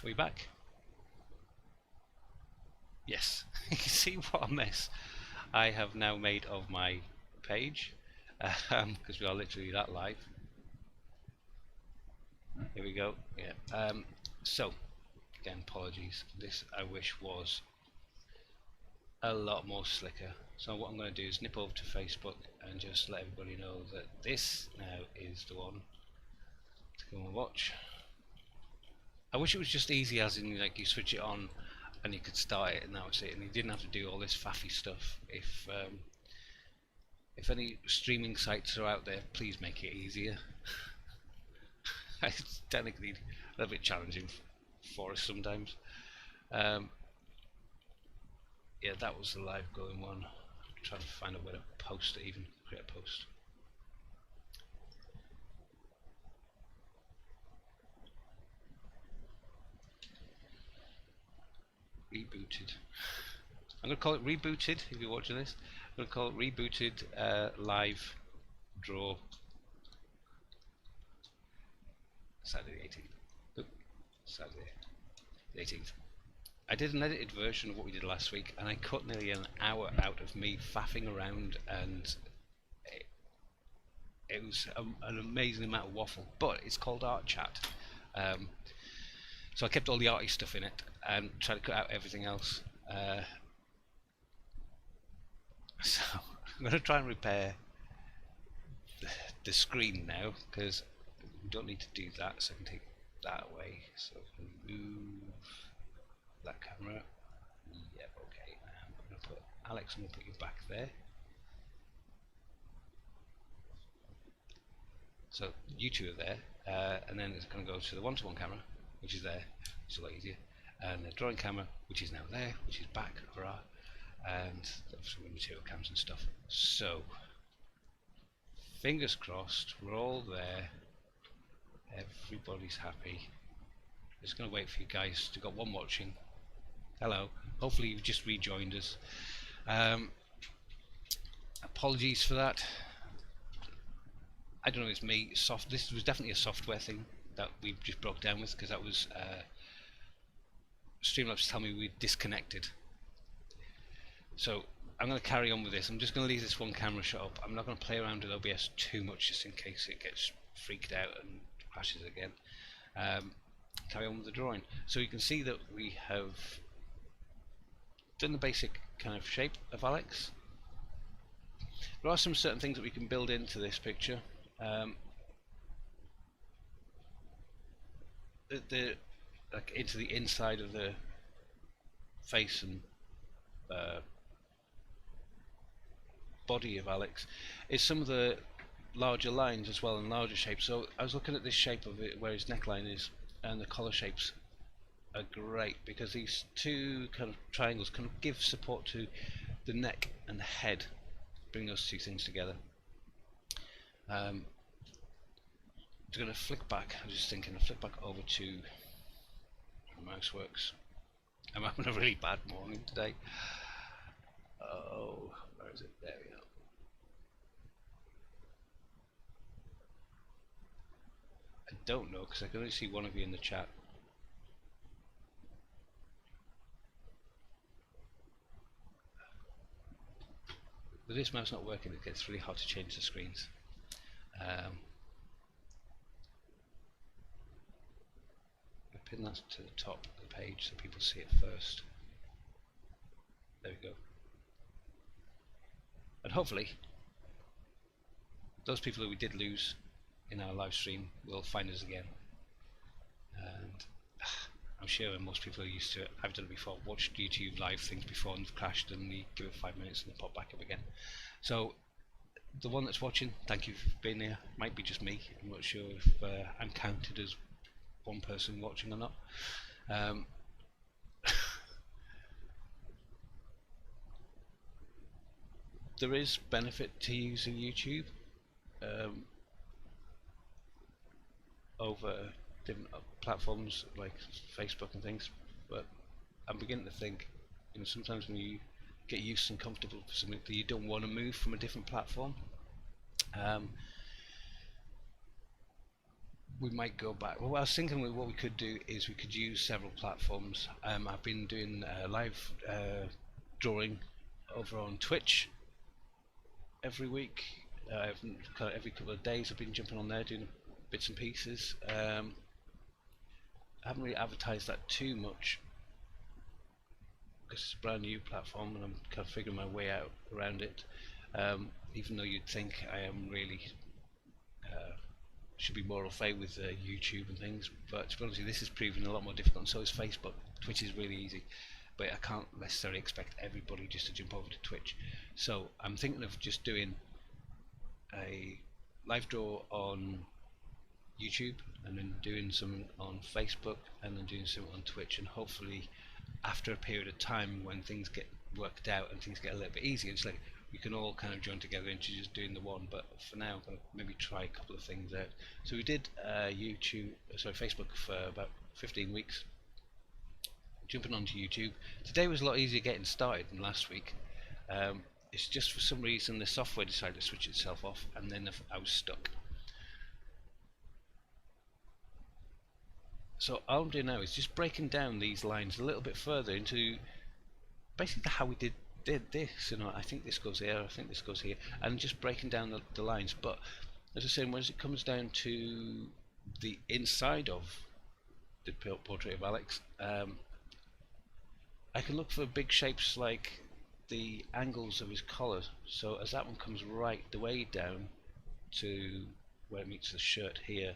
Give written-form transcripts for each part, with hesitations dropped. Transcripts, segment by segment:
Are we back? Yes. You can see what a mess I have now made of my page, because we are literally that live. Here we go. Yeah. So, again, apologies. This I wish was a lot more slicker. So what I'm going to do is nip over to Facebook and just let everybody know that this now is the one to go and watch. I wish it was just easy, as in like you switch it on and you could start it and that was it, and you didn't have to do all this faffy stuff. If any streaming sites are out there, please make it easier. It's technically a little bit challenging for us sometimes. Yeah, that was the live going one. I'm trying to find out where to post it, even create a post. Rebooted. I'm going to call it rebooted if you're watching this. I'm going to call it rebooted live draw Saturday 18th. Oop, Saturday 18th. I did an edited version of what we did last week, and I cut nearly an hour out of me faffing around, and it was an amazing amount of waffle. But it's called Art Chat, so I kept all the arty stuff in it and tried to cut out everything else. So I'm going to try and repair the screen now, because we don't need to do that, so I can take that away. So I can move that camera. Yep, okay. I'm going to put Alex, I'm going to put you back there. So you two are there, and then it's going to go to the one-to-one camera, which is there. It's a lot easier. And the drawing camera, which is now there, which is back, hurrah. And obviously material cams and stuff. So fingers crossed, we're all there, everybody's happy. Just going to wait for you guys. We've got one watching. Hello, hopefully you've just rejoined us. Apologies for that. I don't know if it's me. This was definitely a software thing that we just broke down with, because that was Streamlabs tell me we disconnected. So I'm going to carry on with this. I'm just going to leave this one camera shut up. I'm not going to play around with OBS too much, just in case it gets freaked out and crashes again. Carry on with the drawing. So you can see that we have done the basic kind of shape of Alex. There are some certain things that we can build into this picture. Like into the inside of the face and body of Alex is some of the larger lines as well, and larger shapes. So I was looking at this shape of it where his neckline is, and the collar shapes are great because these two kind of triangles kind of give support to the neck and the head, bring those two things together. I'm going to flick back. I was just thinking, I'll flick back over to how the mouse works. I'm having a really bad morning today. Oh, where is it? There we go. I don't know, because I can only see one of you in the chat. With this mouse not working, it gets really hard to change the screens. I pin that to the top of the page so people see it first. There we go. And hopefully those people who we did lose in our live stream will find us again. And I'm sure most people are used to it. I've done it before, watched YouTube live things before and crashed, and you give it 5 minutes and then pop back up again. So the one that's watching, thank you for being here. Might be just me. I'm not sure if I'm counted as one person watching or not. There is benefit to using YouTube over different platforms like Facebook and things, but I'm beginning to think, sometimes when you get used and comfortable for something, that you don't want to move from a different platform. Um, we might go back. Well, I was thinking what we could do is we could use several platforms. I've been doing live drawing over on Twitch every week. Every couple of days I've been jumping on there doing bits and pieces. I haven't really advertised that too much because it's a brand new platform and I'm kind of figuring my way out around it. Even though you'd think I am really should be more au fait with YouTube and things, but to be honest with you, this is proving a lot more difficult, and so is Facebook. Twitch is really easy, but I can't necessarily expect everybody just to jump over to Twitch. So I'm thinking of just doing a live draw on YouTube and then doing some on Facebook and then doing some on Twitch, and hopefully after a period of time when things get worked out and things get a little bit easier, it's like we can all kind of join together into just doing the one. But for now, I'm going to maybe try a couple of things out. So we did Facebook for about 15 weeks, jumping onto YouTube. Today was a lot easier getting started than last week. It's just for some reason the software decided to switch itself off, and then I was stuck. So all I'm doing now is just breaking down these lines a little bit further into basically how we did this. I think this goes here, I think this goes here, and just breaking down the lines. But as I said, when it comes down to the inside of the portrait of Alex, I can look for big shapes like the angles of his collar. So as that one comes right the way down to where it meets the shirt here,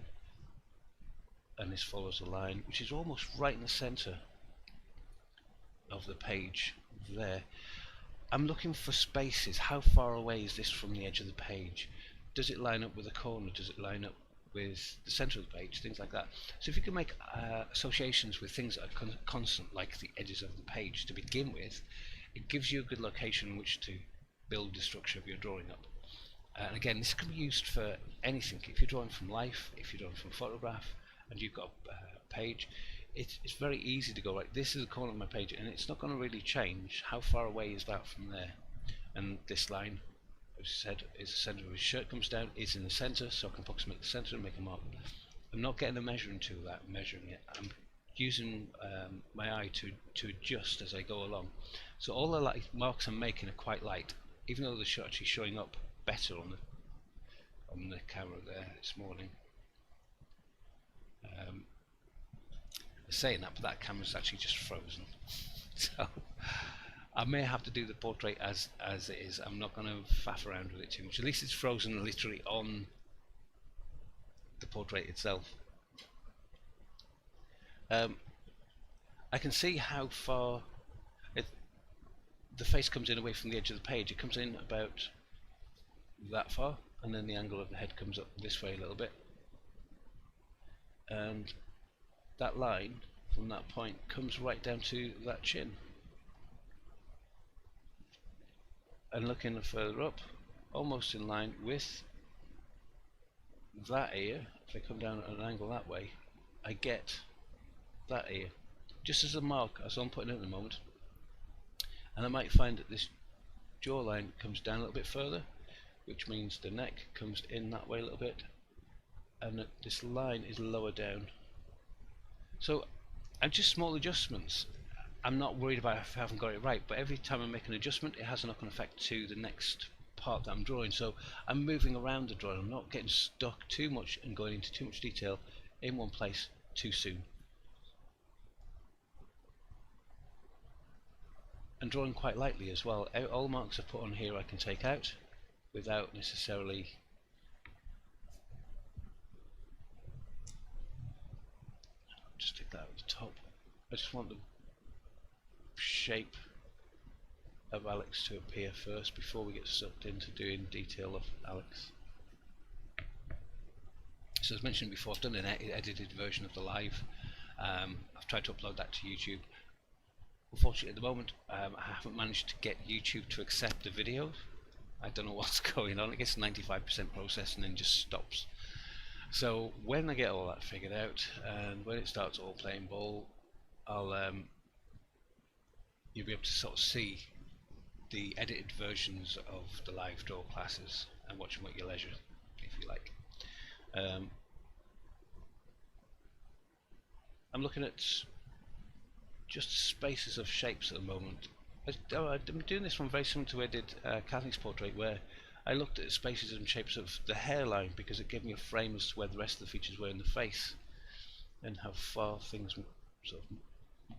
and this follows the line, which is almost right in the center of the page there. I'm looking for spaces. How far away is this from the edge of the page? Does it line up with the corner? Does it line up with the center of the page? Things like that. So if you can make associations with things that are constant, like the edges of the page to begin with, it gives you a good location in which to build the structure of your drawing up. And again, this can be used for anything. If you're drawing from life, if you're drawing from photograph, and you've got a page, it's very easy to go, right, this is the corner of my page, and it's not going to really change. How far away is that from there? And this line, as I said, is the center of his shirt, comes down, is in the center, so I can approximate the center and make a mark. I'm not getting a measuring tool that I'm measuring it. I'm using my eye to adjust as I go along. So all the marks I'm making are quite light, even though they're actually showing up better on the camera there this morning. Saying that, but that camera's actually just frozen. So I may have to do the portrait as it is. I'm not going to faff around with it too much. At least it's frozen literally on the portrait itself. I can see how far the face comes in away from the edge of the page. It comes in about that far, and then the angle of the head comes up this way a little bit, and that line from that point comes right down to that chin. And looking further up, almost in line with that ear, if I come down at an angle that way, I get that ear, just as a mark, as I'm putting it at the moment. And I might find that this jawline comes down a little bit further, which means the neck comes in that way a little bit, and that this line is lower down. So, and just small adjustments. I'm not worried about if I haven't got it right, but every time I make an adjustment, it has a knock-on effect to the next part that I'm drawing. So I'm moving around the drawing. I'm not getting stuck too much and going into too much detail in one place too soon. And drawing quite lightly as well. All marks I've put on here I can take out without necessarily just take that at the top. I just want the shape of Alex to appear first before we get sucked into doing detail of Alex. So as mentioned before, I've done an edited version of the live. I've tried to upload that to YouTube. Unfortunately at the moment I haven't managed to get YouTube to accept the video. I don't know what's going on. It gets 95% processed and then just stops. So when I get all that figured out and when it starts all playing ball, I'll you'll be able to sort of see the edited versions of the live draw classes and watch them at your leisure, if you like. I'm looking at just spaces of shapes at the moment. I'm doing this one very similar to where I did Kathleen's portrait, where I looked at spaces and shapes of the hairline because it gave me a frame as to where the rest of the features were in the face and how far things sort of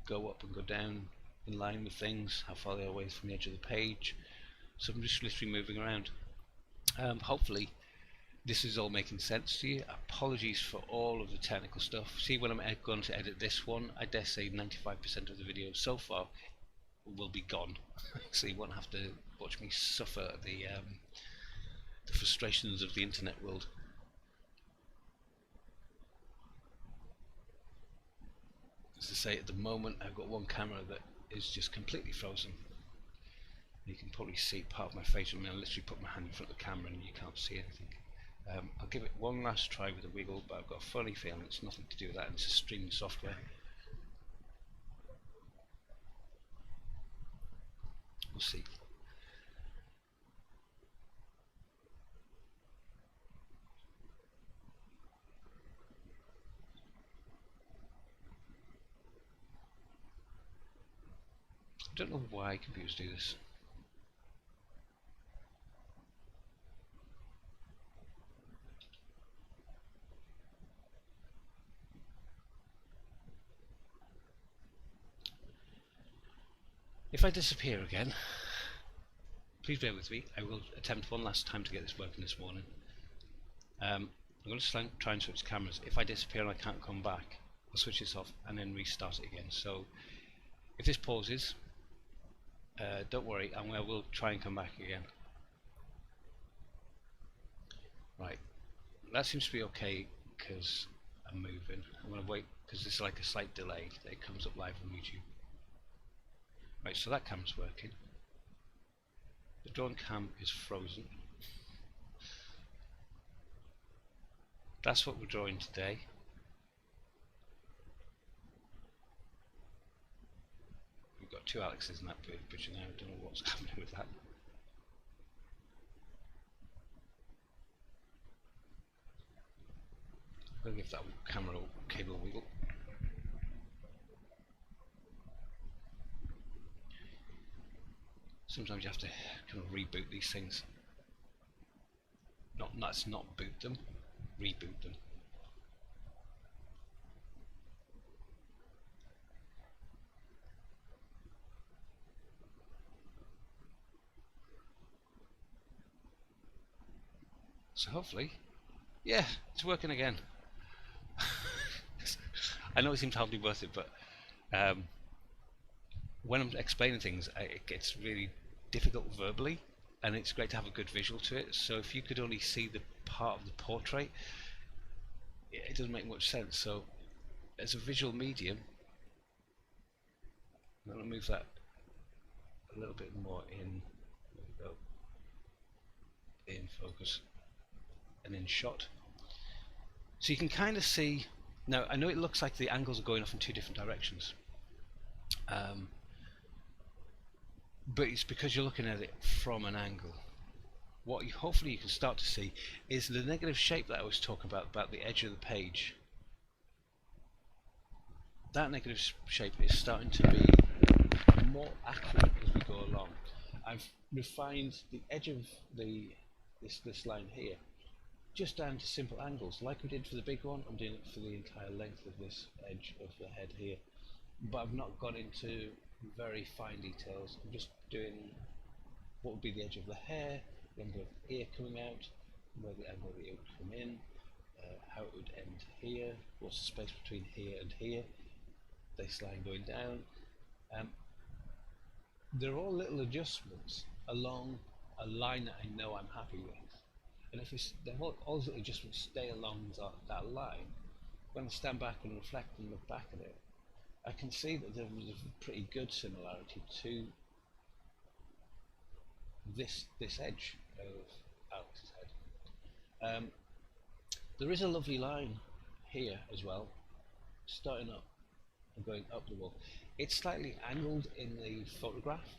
go up and go down in line with things, how far they are away from the edge of the page. So I'm just literally moving around. Hopefully this is all making sense to you. Apologies for all of the technical stuff. See, when I'm going to edit this one, I dare say 95% of the video so far will be gone. So you won't have to watch me suffer the frustrations of the internet world. As I say, at the moment I've got one camera that is just completely frozen. You can probably see part of my face. I literally put my hand in front of the camera and you can't see anything. I'll give it one last try with a wiggle, but I've got a funny feeling it's nothing to do with that, and it's a streaming software. We'll see. I don't know why computers do this. If I disappear again, please bear with me. I will attempt one last time to get this working this morning. I'm going to try and switch cameras. If I disappear and I can't come back, I'll switch this off and then restart it again. So if this pauses, don't worry, and I will try and come back again. Right, that seems to be okay because I'm moving. I'm going to wait because there's like a slight delay that it comes up live on YouTube. Right, so that camera's working. The drawn cam is frozen. That's what we're drawing today. We've got two Alexes in that picture now. I don't know what's happening with that. I'll give that camera cable a wiggle. Sometimes you have to kind of reboot these things. Not boot them, reboot them. So hopefully, yeah, it's working again. I know it seems hardly worth it, but when I'm explaining things, it gets really difficult verbally, and it's great to have a good visual to it. So if you could only see the part of the portrait, it doesn't make much sense. So as a visual medium, I'm going to move that a little bit more in. There we go. In focus and in shot. So you can kind of see. Now I know it looks like the angles are going off in two different directions. But it's because you're looking at it from an angle. What hopefully you can start to see is the negative shape that I was talking about the edge of the page. That negative shape is starting to be more accurate as we go along. I've refined the edge of this line here just down to simple angles, like we did for the big one. I'm doing it for the entire length of this edge of the head here, but I've not got into very fine details. I'm just doing what would be the edge of the hair, the angle of the ear coming out, where the angle of the ear would come in, how it would end here, what's the space between here and here, this line going down. They're all little adjustments along a line that I know I'm happy with. And if all those little adjustments stay along that line, when I stand back and reflect and look back at it, I can see that there was a pretty good similarity to this edge of Alex's head. There is a lovely line here as well, starting up and going up the wall. It's slightly angled in the photograph,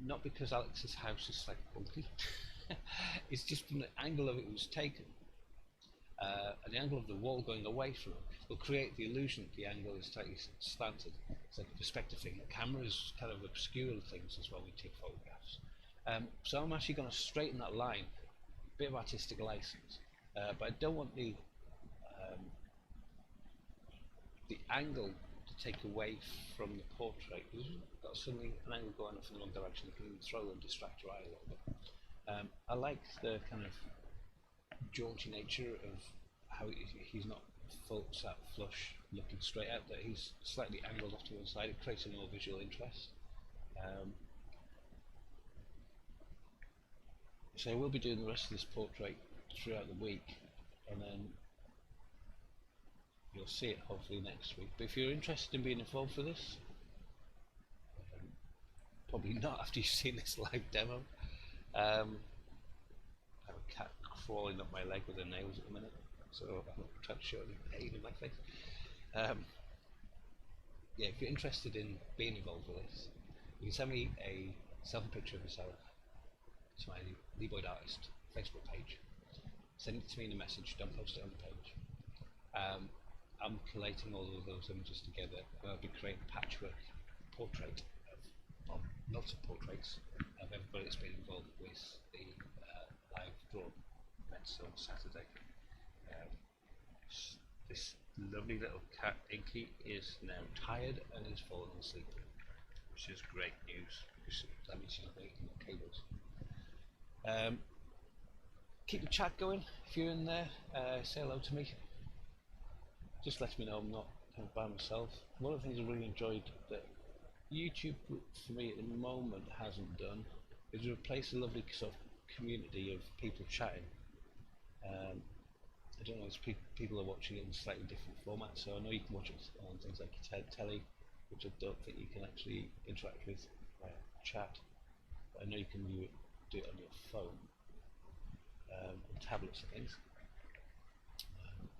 not because Alex's house is like funky. It's just from the angle of it was taken, and the angle of the wall going away from it will create the illusion that the angle is slightly slanted. It's like a perspective thing. The cameras kind of obscure things as well when we take photographs. So I'm actually going to straighten that line, a bit of artistic license, but I don't want the angle to take away from the portrait. You've got suddenly an angle going off in the wrong direction, it can throw and distract your eye a little bit. I like the kind of jaunty nature of how he's not full sat flush looking straight out, that he's slightly angled off to one side. It creates a more visual interest. So we'll be doing the rest of this portrait throughout the week, and then you'll see it hopefully next week. But if you're interested in being involved for this, probably not after you've seen this live demo. I have a cat crawling up my leg with her nails at the minute, so I'm not trying to show any pain in my face. Yeah, if you're interested in being involved with this, you can send me a selfie picture of yourself to my Lee Boyd Artist Facebook page. Send it to me in a message, don't post it on the page. I'm collating all of those images together. I'll be creating a patchwork portrait of, well, lots of portraits of everybody that's been involved with the live draw events on Saturday. This lovely little cat Inky is now tired and is falling asleep, which is great news because that means she's not eating the cables. Keep the chat going if you're in there. Say hello to me. Just let me know I'm not kind of by myself. One of the things I really enjoyed that YouTube for me at the moment hasn't done is replace a lovely sort of community of people chatting. I don't know, people are watching it in slightly different formats, so I know you can watch it on things like telly, which I don't think you can actually interact with chat, but I know you can do it on your phone, and tablets and things.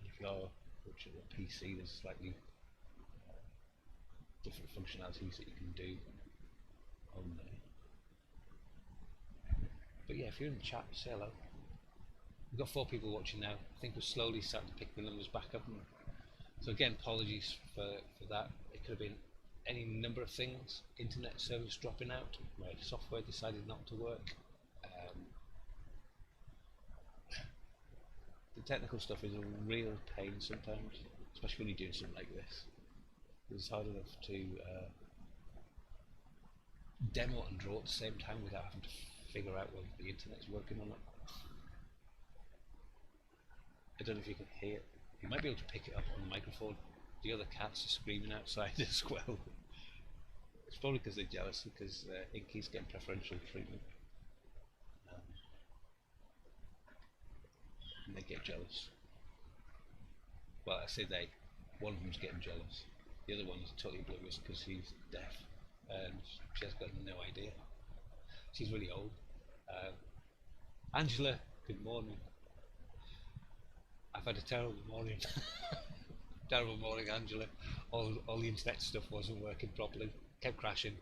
If you're watching a PC, there's slightly different functionalities that you can do on there. But yeah, if you're in the chat, say hello. We've got 4 people watching now. I think we're slowly starting to pick the numbers back up. So again, apologies for that. It could have been any number of things. Internet service dropping out, my software decided not to work. The technical stuff is a real pain sometimes, especially when you're doing something like this. It's hard enough to demo and draw at the same time without having to figure out whether the internet's working or not. I don't know if you can hear it. You might be able to pick it up on the microphone. The other cats are screaming outside as well. It's probably because they're jealous, because Inky's getting preferential treatment. And they get jealous. Well, I say they. One of them's getting jealous. The other one is totally oblivious because he's deaf and she has got no idea. She's really old. Angela, good morning. I've had a terrible morning. Terrible morning, Angela. All the internet stuff wasn't working properly. Kept crashing.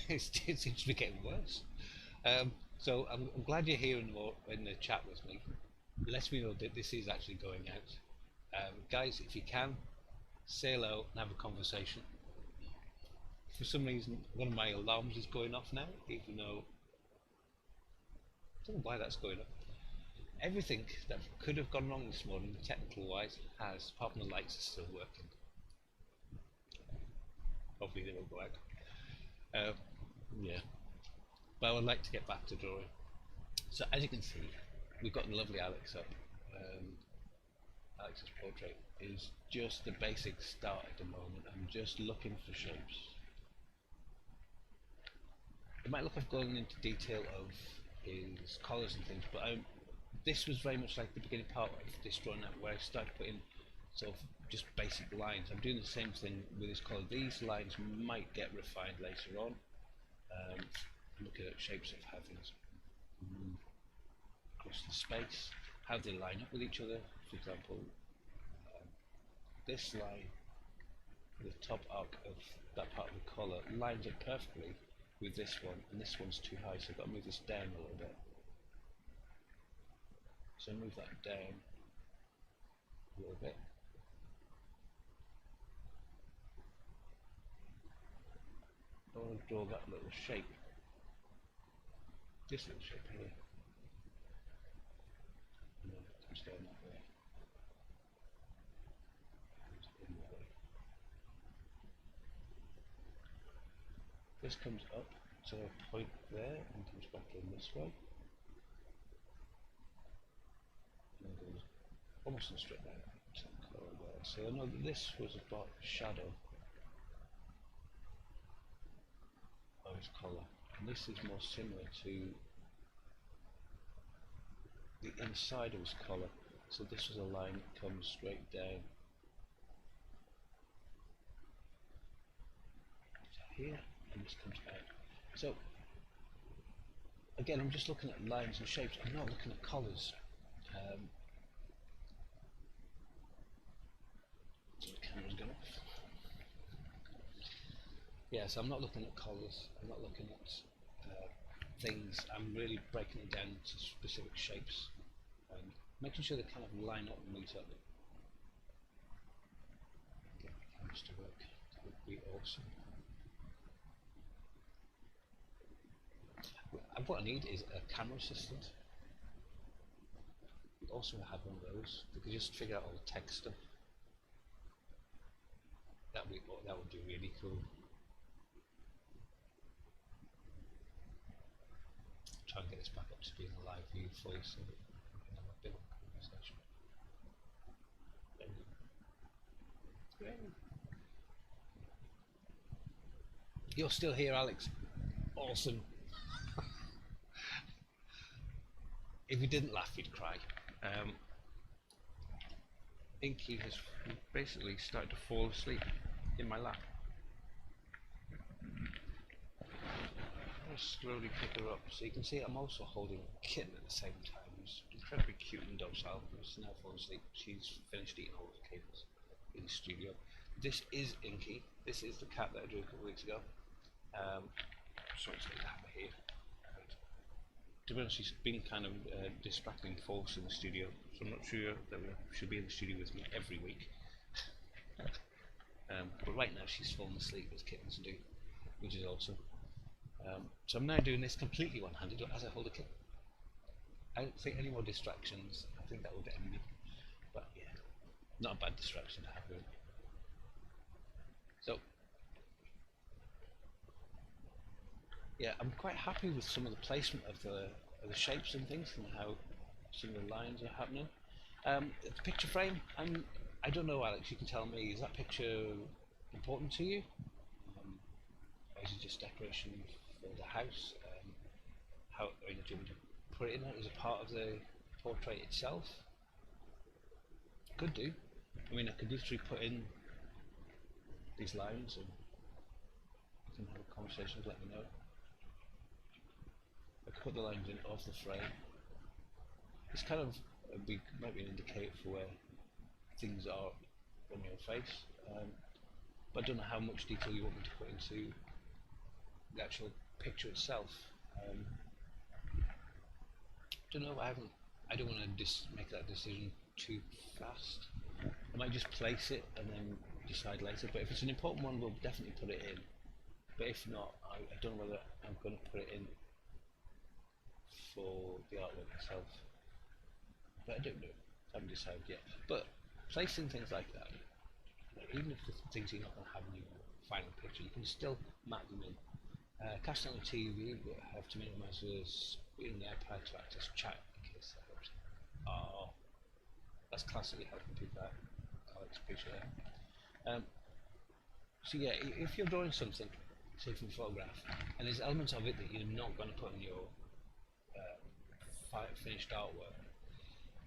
It seems to be getting worse. So I'm glad you're here in the chat with me. Let me know that this is actually going out. Guys, if you can, say hello and have a conversation. For some reason, one of my alarms is going off now, even though I don't know why that's going off. Everything that could have gone wrong this morning, technical wise, has, apart from the lights are still working. Hopefully they will go out. Yeah, but I would like to get back to drawing. So as you can see, we've got the lovely Alex up. Alex's portrait is just the basic start at the moment. I'm just looking for shapes. It might look like I've gone into detail of his colours and things, but this was very much like the beginning part of this drawing out, where I started putting sort of just basic lines. I'm doing the same thing with his colour. These lines might get refined later on. Looking at shapes of how things move across the space, how they line up with each other. For example, this line the top arc of that part of the collar lines up perfectly with this one, and this one's too high, so I've got to move this down a little bit. So move that down a little bit. I want to draw that little shape, this little shape here, and then it comes down that way. This comes up to a point there and comes back in this way, and then goes almost in a straight line to the colour there. So I know that this was about shadow of his collar, and this is more similar to the inside of his collar. So this was a line that comes straight down to here, and this comes out. So again, I'm just looking at lines and shapes. I'm not looking at colours. The camera's gone off. Yeah, so I'm not looking at colours. I'm not looking at things. I'm really breaking it down into specific shapes and making sure they kind of line up and meet up. Get the cameras to work. That would be awesome. What I need is a camera assistant. We also have one of those. We could just figure out all the text stuff. That would be really cool. Try and get this back up to being a live view for you so that we can have a bit of a conversation. Great. You're still here, Alex. Awesome. If you didn't laugh, you'd cry. Inky has basically started to fall asleep in my lap. I'll slowly pick her up, so you can see I'm also holding a kitten at the same time, who's incredibly cute and docile, who's now fallen asleep. She's finished eating all the cables in the studio. This is Inky. This is the cat that I drew a couple of weeks ago. Sorry to have her here. To be honest, she's been kind of distracting force in the studio, so I'm not sure that she'll be in the studio with me every week. But right now she's fallen asleep as kittens do, which is awesome. So I'm now doing this completely one-handed as I hold a kitten. I don't think any more distractions. I think that would end me. But yeah, not a bad distraction to have really. So yeah, I'm quite happy with some of the placement of the shapes and things and how some of the lines are happening. The picture frame, I don't know, Alex, you can tell me, is that picture important to you? Or is it just decoration for the house? How are you doing to put it in there as a part of the portrait itself? Could do. I mean, I could literally put in these lines and you can have a conversation, let me know. I could put the lines in off the frame. It's kind of might be an indicator for where things are on your face, but I don't know how much detail you want me to put into the actual picture itself. Don't know. I don't want to make that decision too fast. I might just place it and then decide later. But if it's an important one, we'll definitely put it in. But if not, I don't know whether I'm going to put it in for the artwork itself. But I don't know. I haven't decided yet. But placing things like that, even if the things you're not going to have in your final picture, you can still map them in. Cast on the TV, but have to minimize the screen on the iPad to access chat in case that helps. Oh, that's classically helping people out. Alex, appreciate that. So yeah, if you're drawing something, say from a photograph, and there's elements of it that you're not going to put in your finished artwork,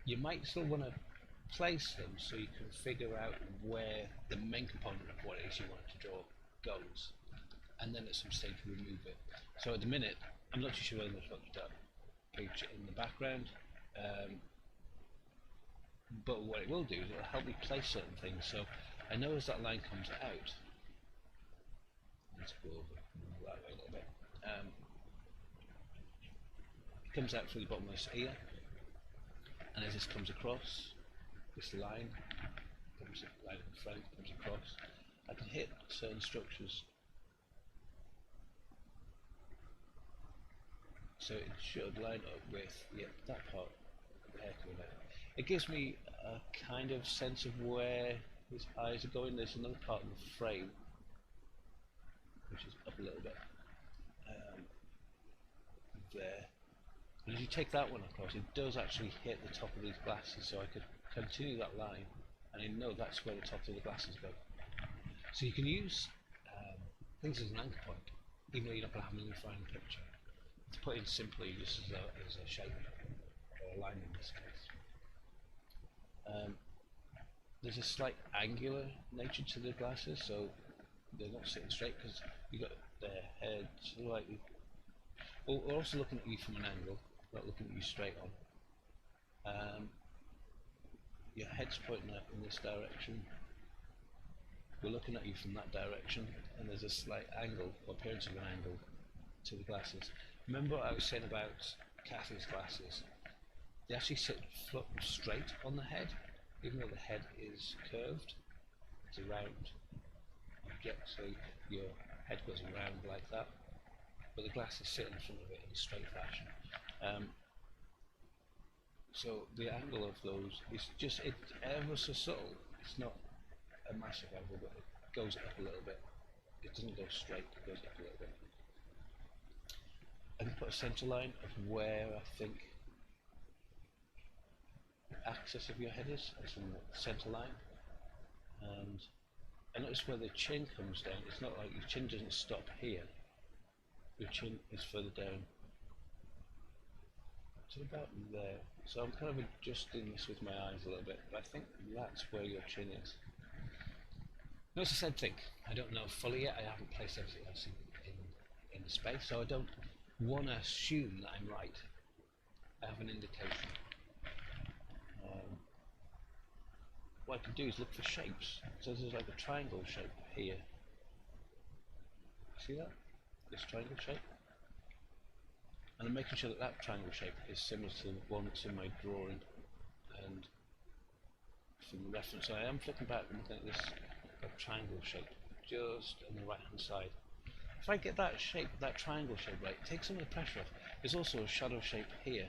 you might still want to place them so you can figure out where the main component of what it is you want to draw goes, and then at some stage remove it. So at the minute, I'm not too sure whether to put that picture in the background, but what it will do is it'll help me place certain things. So I know as that line comes out, let's go over that way a little bit. It comes out through the bottom of this ear, and as this comes across, this line comes line in front, comes across. I can hit certain structures, so it should line up with that part of the hair coming out. It gives me a kind of sense of where his eyes are going. There's another part of the frame which is up a little bit there. And as you take that one across, it does actually hit the top of these glasses, so I could continue that line and I know that's where the top of the glasses go. So you can use things as an anchor point, even though you're not going to have an final picture. To put in simply just as a shape or a line in this case. There's a slight angular nature to the glasses, so they're not sitting straight because you've got their head slightly. Well, we're also looking at you from an angle, not looking at you straight on. Your head's pointing out in this direction. We're looking at you from that direction, and there's a slight angle, or appearance of an angle, to the glasses. Remember what I was saying about Kathy's glasses? They actually sit straight on the head, even though the head is curved. It's a round object, so your head goes around like that, but the glasses sit in front of it in a straight fashion. So the angle of those is just ever so subtle. It's not a massive angle, but it goes up a little bit. It doesn't go straight, it goes up a little bit. I can put a centre line of where I think the axis of your head is from the centre line, and I notice where the chin comes down. It's not like your chin doesn't stop here, your chin is further down to about there. So I'm kind of adjusting this with my eyes a little bit, but I think that's where your chin is. Notice I said think. I don't know fully yet. I haven't placed everything else in the space, so I don't want to assume that I'm right. I have an indication. What I can do is look for shapes. So there's like a triangle shape here. See that? This triangle shape? And I'm making sure that that triangle shape is similar to the one that's in my drawing. And from the reference, so I am flipping back and looking at this triangle shape just on the right hand side. If I get that shape, that triangle shape right, take some of the pressure off. There's also a shadow shape here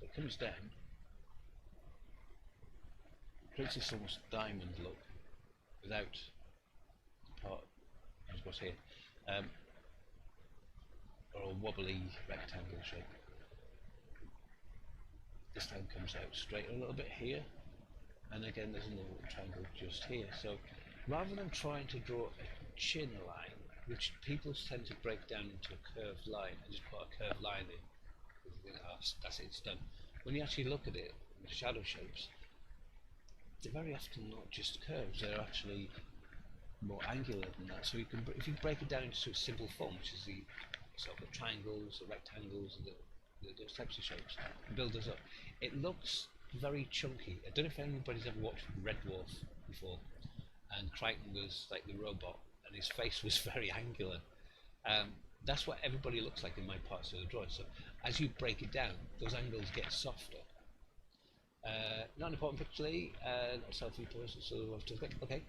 that comes down, creates this almost diamond look without the part as what's here, or a wobbly rectangle shape. This time comes out straight a little bit here, and again there's another triangle just here. So rather than trying to draw a chin line, which people tend to break down into a curved line and just put a curved line in, that's it, it's done. When you actually look at it, the shadow shapes, they're very often not just curves, they're actually more angular than that. So you can, if you break it down into a simple form, which is the sort of the triangles, the rectangles, those types of shapes, and build those up, it looks very chunky. I don't know if anybody's ever watched Red Dwarf before, and Crichton was like the robot, and his face was very angular. That's what everybody looks like in my parts of the drawing. So as you break it down, those angles get softer. Not an important picture, Lee, not a selfie person, so we'll have to click. Okay,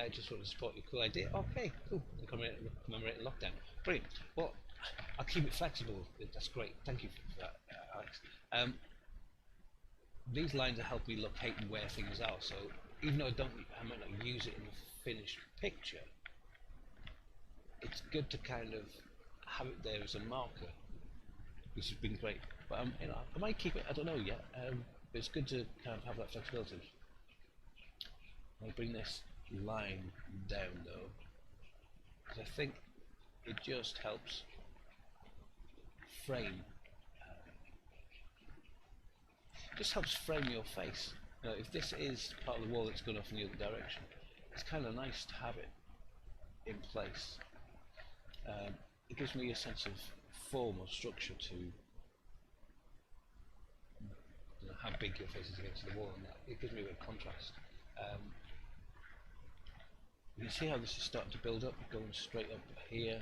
just want to support your cool idea. Okay, cool. Commemorating lockdown. Brilliant. Well, I'll keep it flexible. That's great. Thank you for that, Alex. These lines are helping me locate where things are. So even though I might not use it in the finished picture, it's good to kind of have it there as a marker, which has been great. But I might keep it. I don't know yet. But it's good to kind of have that flexibility. I'll bring this line down though, because I think it just helps frame. Just helps frame your face. Now, if this is part of the wall that's going off in the other direction, it's kind of nice to have it in place. It gives me a sense of form or structure to how big your face is against the wall, and that it gives me a bit of contrast. You see how this is starting to build up, going straight up here.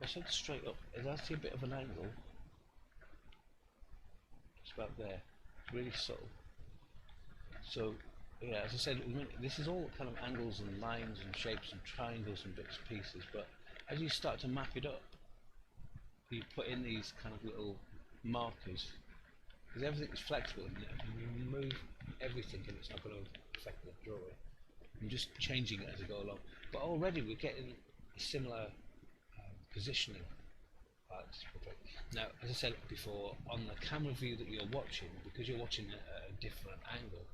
I said straight up, it's actually a bit of an angle. It's about there, it's really subtle. So yeah, as I said, this is all kind of angles and lines and shapes and triangles and bits and pieces, but as you start to map it up, you put in these kind of little markers, because everything is flexible, and you move everything and it's not going to affect the drawing. I'm just changing it as I go along, but already we're getting a similar positioning. Now, as I said before, on the camera view that you're watching, because you're watching at a different angle,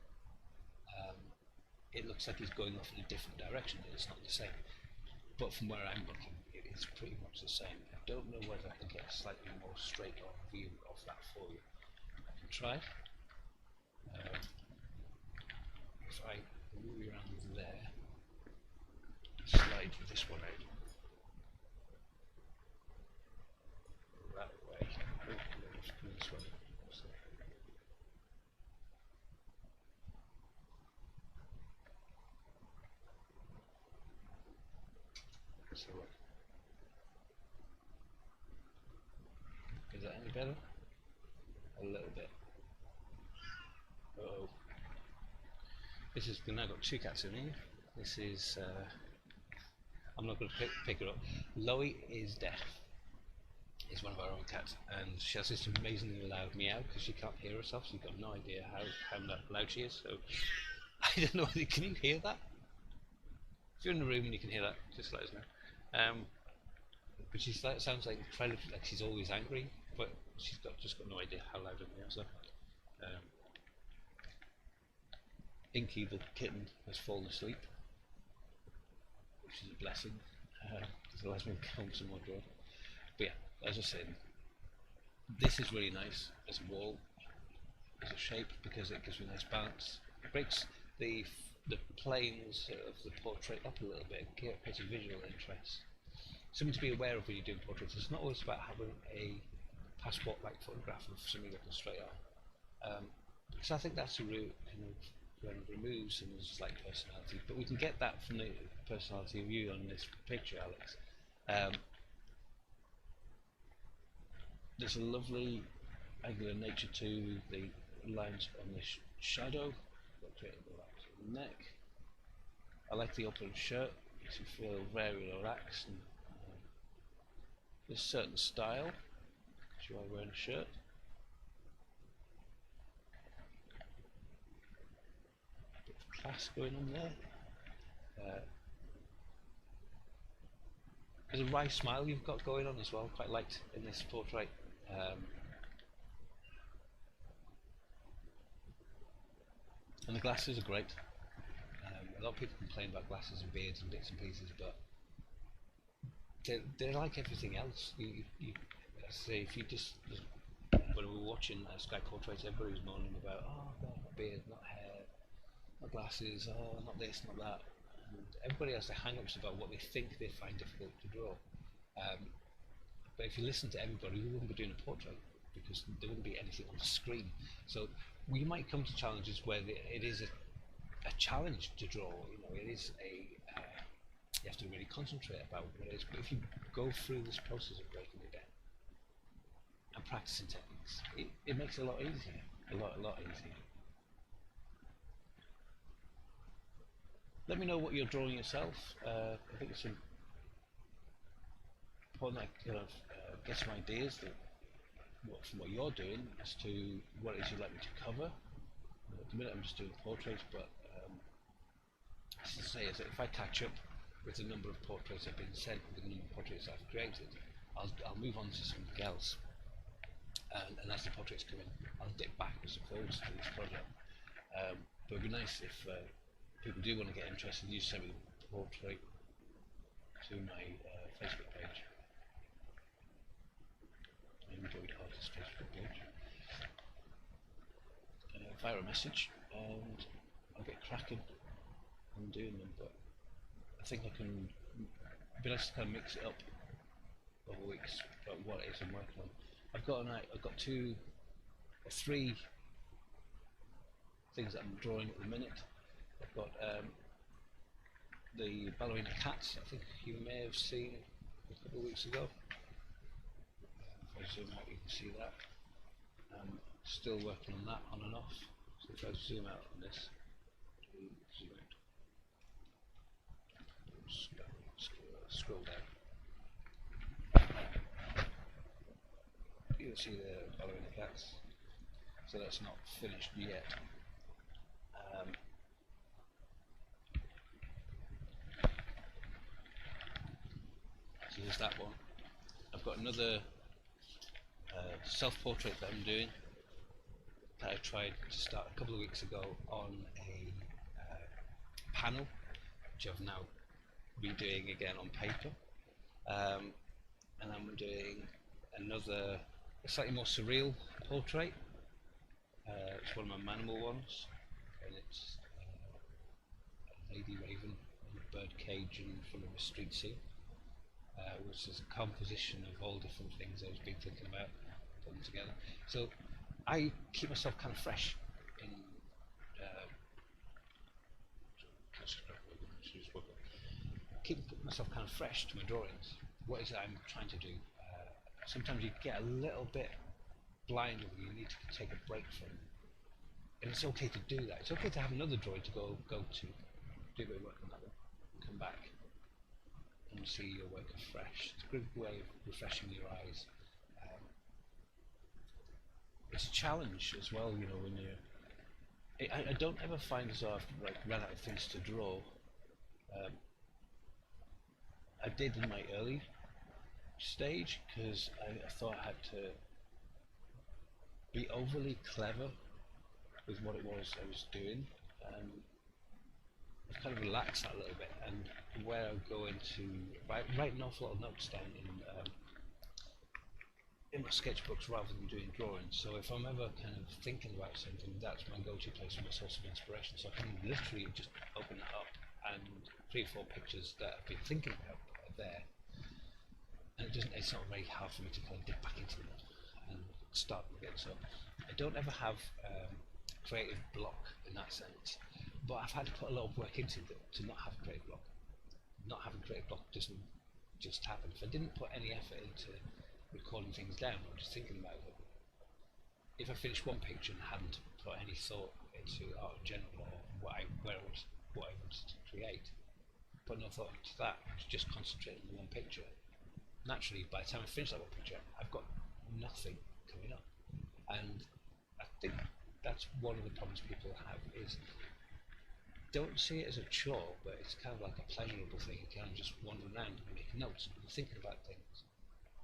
it looks like it's going off in a different direction. It's not the same, but from where I'm looking, it is pretty much the same. I don't know whether I can get a slightly more straight on view of that for you. I can try. If I move around there, slide this one out that way. Oh, this way. So, is that any better? A little bit. Uh-oh. This is, now got two cats in here. This is, I'm not going to pick her up. Loie is deaf. Is one of our own cats, and she has this amazingly loud meow because she can't hear herself. So you've got no idea how loud she is. So I don't know. Can you hear that? If you're in the room and you can hear that, just let us know. But she sounds like incredibly, like she's always angry, but she's just got no idea how loud her meows are. Inky, the kitten, has fallen asleep, which is a blessing, because otherwise we'll count some more draw. But yeah, as I said, this is really nice as a wall, as a shape, because it gives me a nice balance. It breaks the planes of the portrait up a little bit and creates a visual interest. Something to be aware of when you're doing portraits. It's not always about having a passport-like photograph of somebody looking straight on. Because I think that's a route kind of removes some of the slight personality, but we can get that from the personality of you on this picture, Alex. There's a lovely angular nature to the lines on this shadow, creating the neck. I like the open shirt, makes you feel very relaxed, and there's a certain style as you are wearing a shirt. A bit of class going on there. There's a wry smile you've got going on as well, quite liked in this portrait. And the glasses are great. A lot of people complain about glasses and beards and bits and pieces, but they're like everything else. Say if you just when we were watching Sky Portraits, everybody was moaning about, oh, not beard, not hair, not glasses, oh, not this, not that. And everybody has their hang-ups about what they think they find difficult to draw. But if you listen to everybody, we wouldn't be doing a portrait because there wouldn't be anything on the screen. So we might come to challenges where it is a challenge to draw. You know, it is you have to really concentrate about what it is. But if you go through this process of breaking it down and practicing techniques, it makes it a lot easier, a lot easier. Let me know what you're drawing yourself. I think it's important that I kind of get some ideas from what you're doing as to what it is you'd like me to cover. At the minute I'm just doing portraits, but as I say, is that if I catch up with the number of portraits I've been sent, with the number of portraits I've created, I'll move on to something else. And as the portraits come in, I'll dip backwards and forwards to this project. But it'd be nice if people do want to get interested, you send me the portrait to my Facebook page. Android Artist Facebook page. Fire a message and I'll get cracking on doing them, but I think I can, it'd be nice to kind of mix it up over weeks about what it is I'm working on. I've got 2 or 3 things that I'm drawing at the minute. I've got the ballerina cats. I think you may have seen a couple of weeks ago. If I zoom out, you can see that. Still working on that on and off. So if I zoom out on this, zoom out, scroll down, you'll see the ballerina cats. So that's not finished yet. So there's that one. I've got another self-portrait that I'm doing that I tried to start a couple of weeks ago on a panel, which I'm now redoing again on paper. And I'm doing another, a slightly more surreal portrait. It's one of my manimal ones, and it's a lady raven in a bird cage in front of a street scene, which is a composition of all different things I've been thinking about putting together. So I keep myself kind of fresh in keep myself kind of fresh to my drawings. What is it I'm trying to do? Sometimes you get a little bit blinded and you need to take a break from it. And it's okay to do that. It's okay to have another drawing to go to, do a bit of work on that one, and come back and see your work afresh. It's a good way of refreshing your eyes. It's a challenge as well, you know, when you... I don't ever find as though I've run out of things to draw. I did in my early stage because I thought I had to be overly clever with what it was I was doing. I've kind of relaxed that a little bit, and where I go into write an awful lot of notes down in my sketchbooks rather than doing drawings. So if I'm ever kind of thinking about something, that's my go-to place for my source of inspiration. So I can literally just open it up, and 3 or 4 pictures that I've been thinking about are there. And it's not very hard for me to kind of dip back into them and start again. So I don't ever have creative block in that sense, but I've had to put a lot of work into it to not have a creative block. Not having creative block doesn't just happen. If I didn't put any effort into recording things down or just thinking about them, if I finished one picture and hadn't put any thought into art in general or what I wanted to create, put no thought into that, just concentrating on one picture, naturally by the time I finish that one picture I've got nothing coming up. And I think that's one of the problems people have, is don't see it as a chore, but it's kind of like a pleasurable thing. You can just wander around and make notes and thinking about things,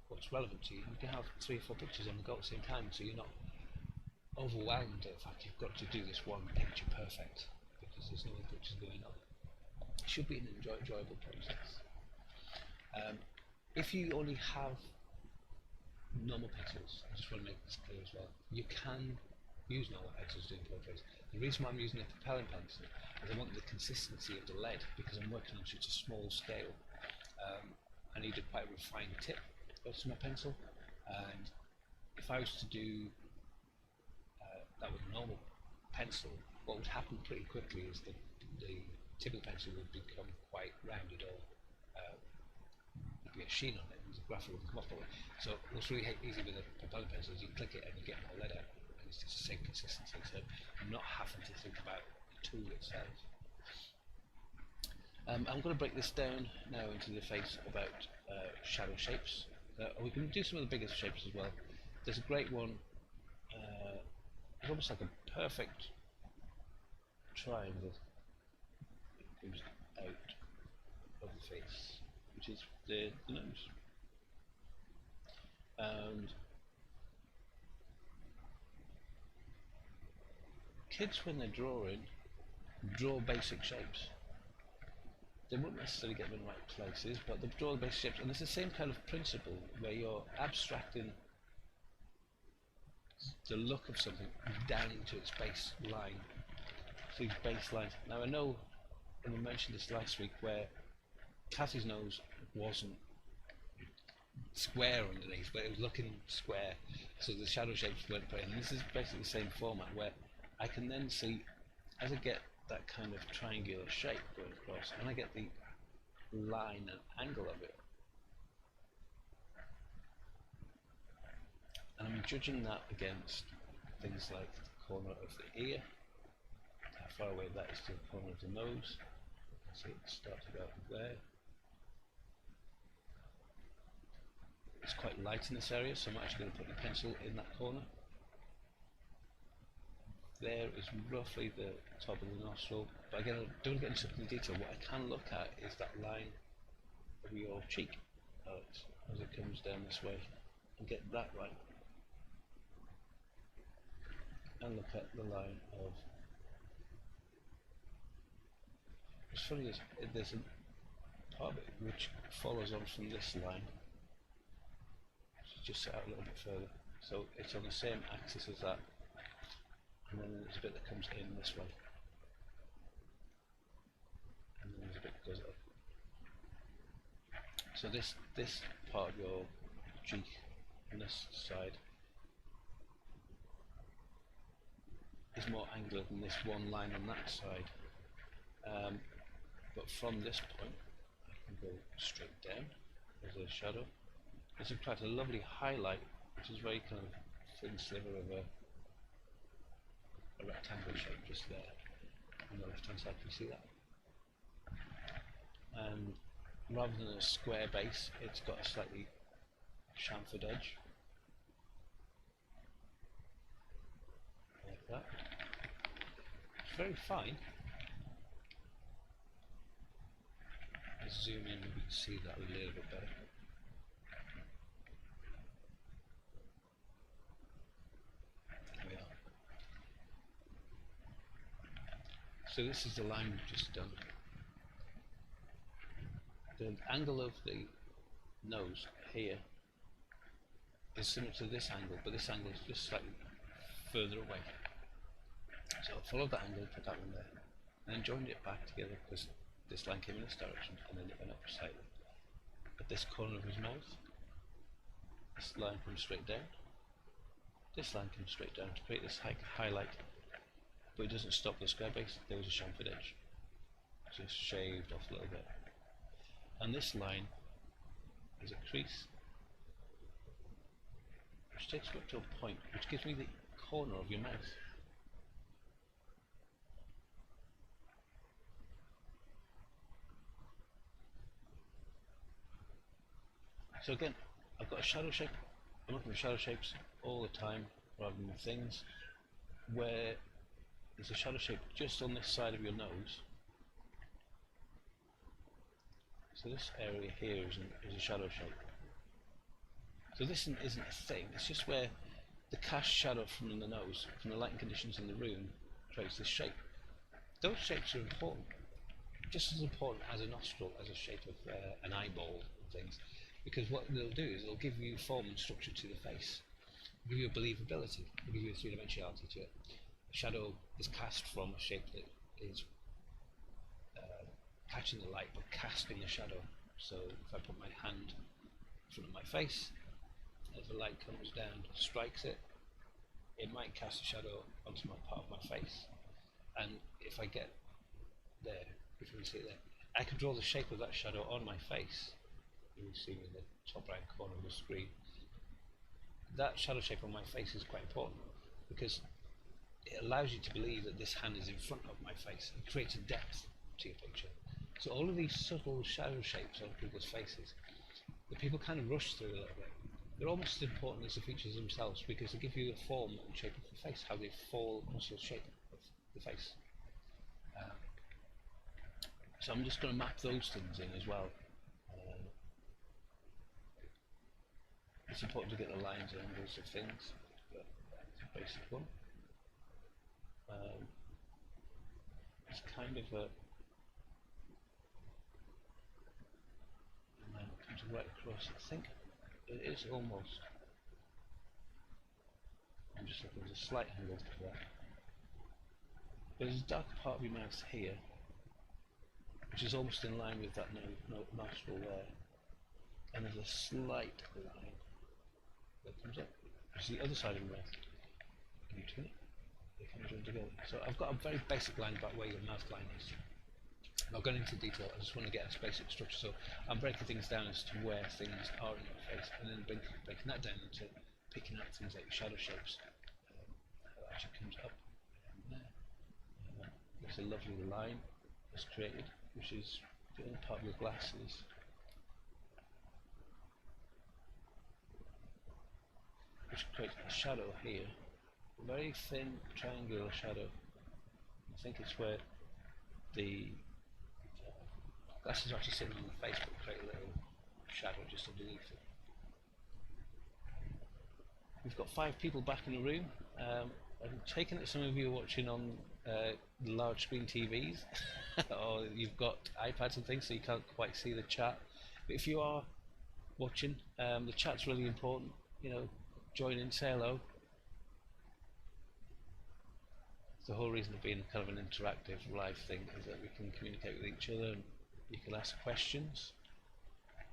what's relevant to you. You can have 3 or 4 pictures on the go at the same time, so you're not overwhelmed at the fact you've got to do this one picture perfect because there's no other pictures going on. It should be an enjoyable process. If you only have normal pencils, I just want to make this clear as well, you can use normal pencils doing portraits. The reason why I'm using a propelling pencil is I want the consistency of the lead, because I'm working on such a small scale. I need a quite refined tip to my pencil, and if I was to do that with a normal pencil, what would happen pretty quickly is that the tip of the pencil would become quite rounded, or there'd be a sheen on it and the graphite would come off properly. So what's really easy with a propelling pencil is you click it and you get more lead out, and it's just the same consistency, so I'm not having to think about the tool itself. I'm going to break this down now into the face about shadow shapes. We can do some of the biggest shapes as well. There's a great one, it's almost like a perfect triangle that comes out of the face, which is the nose. And kids, when they're drawing, draw basic shapes. They won't necessarily get them in the right places, but they draw the basic shapes, and it's the same kind of principle where you're abstracting the look of something down into its base line. So these base lines. Now I know, and we mentioned this last week, where Cassie's nose wasn't square underneath, but it was looking square, so the shadow shapes weren't put in. And this is basically the same format, where I can then see, as I get that kind of triangular shape going across, and I get the line and angle of it. And I'm judging that against things like the corner of the ear, how far away that is to the corner of the nose. See, it starts about there. It's quite light in this area, so I'm actually going to put the pencil in that corner. There is roughly the top of the nostril, but again, I don't get into the detail. What I can look at is that line of your cheek, Alex, as it comes down this way, and get that right. And look at the line of. What's funny is there's a part of it which follows on from this line, just set out a little bit further, so it's on the same axis as that, and then there's a bit that comes in this way, and then there's a bit that goes up. So this part of your cheek on this side is more angular than this one line on that side, but from this point I can go straight down as a shadow. There's in fact a lovely highlight, which is very kind of thin sliver of a rectangle shape just there on the left hand side. Can you see that? And rather than a square base, it's got a slightly chamfered edge, like that. It's very fine. Let's zoom in and we can see that a little bit better. So this is the line we've just done. The angle of the nose here is similar to this angle, but this angle is just slightly further away. So I'll follow that angle, put that one there, and then joined it back together because this line came in this direction and then it went up slightly. At this corner of his mouth, this line comes straight down, this line comes straight down to create this highlight. But it doesn't stop the square base, there was a chamfered edge, just shaved off a little bit. And this line is a crease which takes you up to a point which gives me the corner of your mouth. So again, I've got a shadow shape. I'm looking for shadow shapes all the time rather than things where there's a shadow shape just on this side of your nose. So this area here is a shadow shape. So this isn't a thing, it's just where the cast shadow from the nose, from the lighting conditions in the room, creates this shape. Those shapes are important, just as important as a nostril, as a shape of an eyeball and things, because what they'll do is they'll give you form and structure to the face, give you a believability, they'll give you a three-dimensionality to it. A shadow is cast from a shape that is catching the light but casting a shadow. So if I put my hand in front of my face, as the light comes down, strikes it, it might cast a shadow onto my part of my face. And if I get there, if you can see it there, I can draw the shape of that shadow on my face. You can see in the top right corner of the screen. That shadow shape on my face is quite important because it allows you to believe that this hand is in front of my face. It creates a depth to your picture. So all of these subtle shadow shapes on people's faces that people kind of rush through a little bit, they're almost as important as the features themselves because they give you the form and shape of the face, how they fall across the shape of the face. So I'm just going to map those things in as well. It's important to get the lines and angles of things, but that's a basic one. It's kind of a, and then it comes right across. I think it is almost, I'm just looking, there's a slight angle to that. But there's a dark part of your mouth here, which is almost in line with that nostril there. And there's a slight line that comes up. It's the other side of your mouth. Can you turn it? the cameras run together. So I've got a very basic line about where your mouth line is. I'm not going into detail, I just want to get a basic structure. So I'm breaking things down as to where things are in your face, and then breaking that down into picking out things like shadow shapes. How it actually comes up there. There's a lovely line that's created, which is the other part of your glasses. Which creates a shadow here, a very thin triangular shadow. I think it's where the glasses are actually sitting on the face, but create a little shadow just underneath it. We've got 5 people back in the room. I'm taking it some of you are watching on large screen TVs, or you've got iPads and things, so you can't quite see the chat. But if you are watching, the chat's really important. You know, join in, say hello. The whole reason of being kind of an interactive live thing is that we can communicate with each other, and you can ask questions.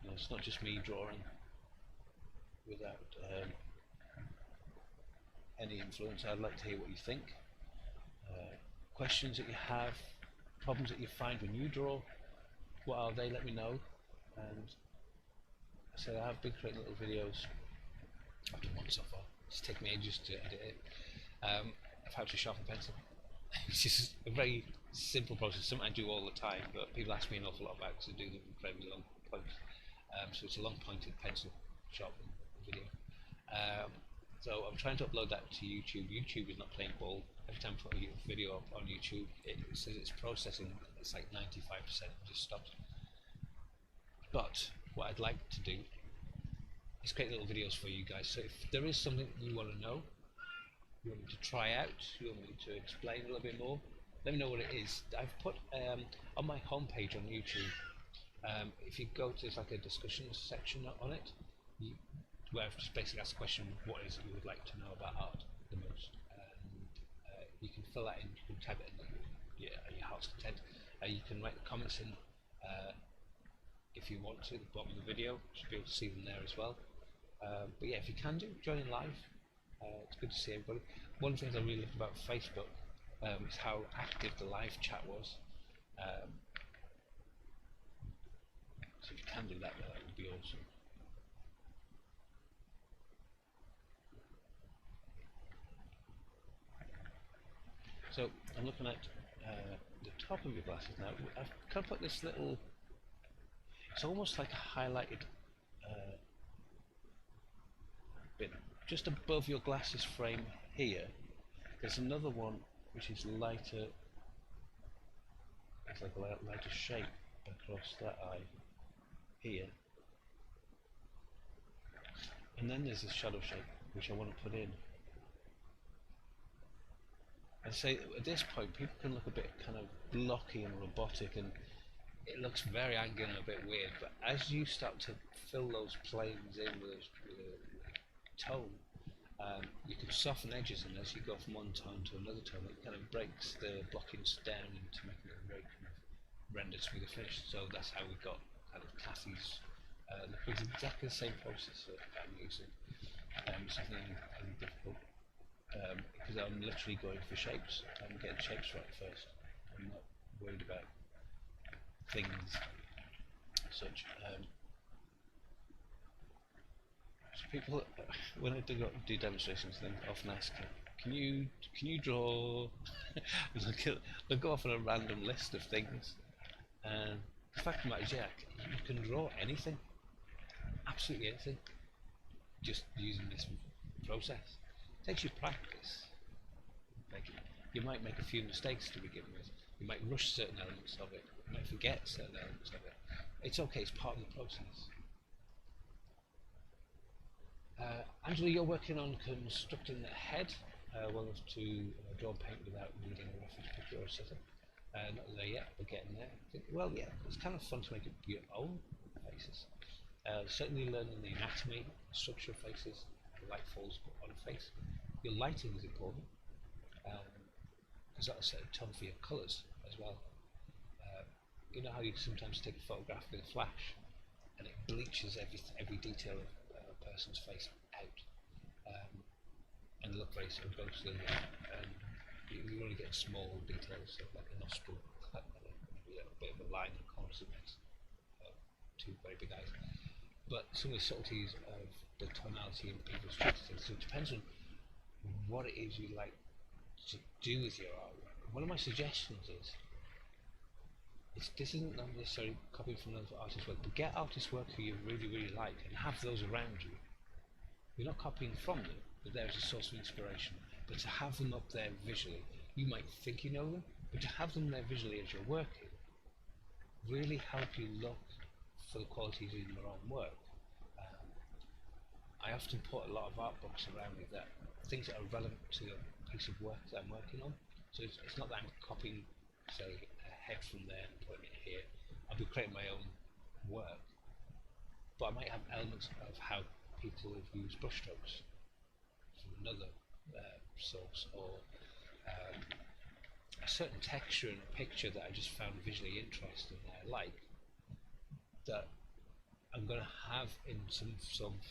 You know, it's not just me drawing without any influence. I'd like to hear what you think. Questions that you have, problems that you find when you draw, what are they? Let me know. And so I have been creating little videos. I've done one so far. It's taken me ages to edit it. Of how to sharpen a pencil. It's just a very simple process, something I do all the time, but people ask me an awful lot about because I do them incredibly long points. So it's a long pointed pencil sharpening video. So I'm trying to upload that to YouTube. YouTube is not playing ball. Every time I put a video up on YouTube, it says it's processing. It's like 95%, just stops. But what I'd like to do is create little videos for you guys. So if there is something you want to know, you want me to try out, you want me to explain a little bit more, let me know what it is. I've put on my homepage on YouTube, if you go to, there's like a discussion section on it, where I've just basically asked the question, what is it you would like to know about art the most? And you can fill that in, you can type it in your heart's content. You can write the comments in if you want to, at the bottom of the video, you should be able to see them there as well. But yeah, if you can join in live. It's good to see everybody. One of the things I really loved about Facebook is how active the live chat was. So if you can do that, that would be awesome. So I'm looking at the top of your glasses now. I've kind of put this little, it's almost like a highlighted bit just above your glasses frame here. There's another one which is lighter, it's like a lighter shape across that eye here, and then there's this shadow shape which I want to put in. I'd say at this point people can look a bit kind of blocky and robotic, and it looks very angular and a bit weird, but as you start to fill those planes in with a tone, you can soften edges, and as you go from one tone to another tone, it kind of breaks the blockings down into making it a very kind of rendered smoother finish. So that's how we got kind of Kathy's look. It's exactly the same process that I'm using. It's nothing difficult, because I'm literally going for shapes. I'm getting shapes right first. I'm not worried about things such. People, when I do demonstrations, they often ask, "Can you draw?" They'll go off on a random list of things, and the fact of the matter is, yeah, you can draw anything, absolutely anything, just using this process. It takes you practice. You might make a few mistakes to begin with. You might rush certain elements of it. You might forget certain elements of it. It's okay. It's part of the process. Angela, you're working on constructing the head. One of to draw paint without needing a reference picture or something. Not there yet, but getting there. Well, yeah, it's kind of fun to make your own faces. Certainly learning the anatomy, the structure of faces, the light falls on a face. Your lighting is important, because that'll set a tone for your colours as well. You know how you sometimes take a photograph with a flash, and it bleaches every detail of person's face out, and look very sort of ghostly and you only get small details, so like a nostril, maybe a bit of a line that concentrates two very big eyes. But some of the subtleties of the tonality in people's faces, so it depends on what it is you like to do with your artwork. One of my suggestions is, this isn't necessarily copying from another artist's work, but get artists' work who you really like and have those around you. You're not copying from them, but there's a source of inspiration. But to have them up there visually, you might think you know them, but to have them there visually as you're working really help you look for the qualities in your own work. I often put a lot of art books around me, that things that are relevant to the piece of work that I'm working on. So it's not that I'm copying, say, a head from there and putting it here. I'll be creating my own work, but I might have elements of how people have used brushstrokes from another source, or a certain texture in a picture that I just found visually interesting that I like, that I'm going to have in some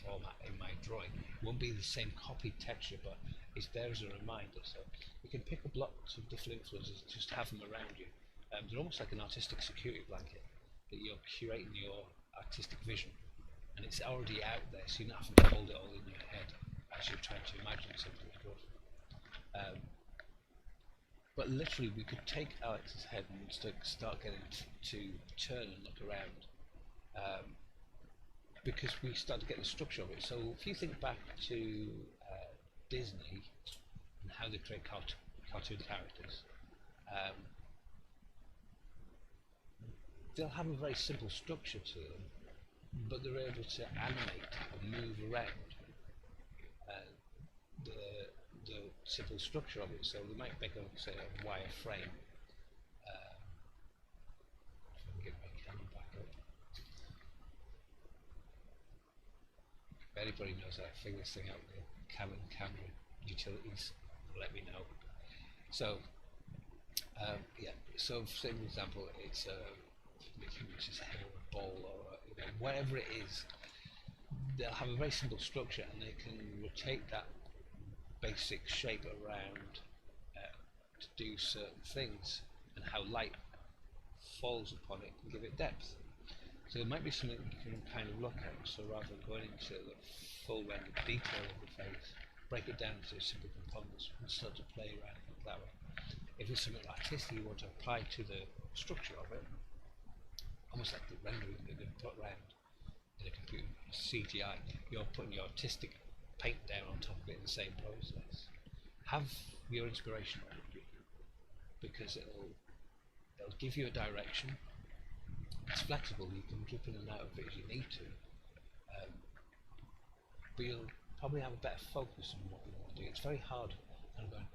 format in my drawing. It won't be the same copied texture, but it's there as a reminder. So you can pick up lots of different influences, just have them around you. They're almost like an artistic security blanket, that you're curating your artistic vision, and it's already out there, so you're not having to hold it all in your head as you're trying to imagine something good. But literally, we could take Alex's head and start getting to turn and look around. Because we start to get the structure of it. So if you think back to Disney and how they create cartoon characters, they'll have a very simple structure to them, but they're able to animate and move around the simple structure of it. So they might make a, say, a wire frame. If I can get my camera back up. If anybody knows how to figure this thing out, the camera utilities, let me know. So yeah, so say for example, it's his head or a ball, or whatever it is, they'll have a very simple structure, and they can rotate that basic shape around to do certain things, and how light falls upon it can give it depth. So there might be something you can kind of look at. So rather than going into the full rendered detail of the face, break it down to simple components and start to play around it that way. If it's something artistic you want to apply to the structure of it, almost like the rendering that they put around in a computer, CGI, you're putting your artistic paint down on top of it in the same process. Have your inspiration on it, because it'll give you a direction. It's flexible, you can dip in and out of it as you need to, but you'll probably have a better focus on what you want to do. It's very hard kind of going,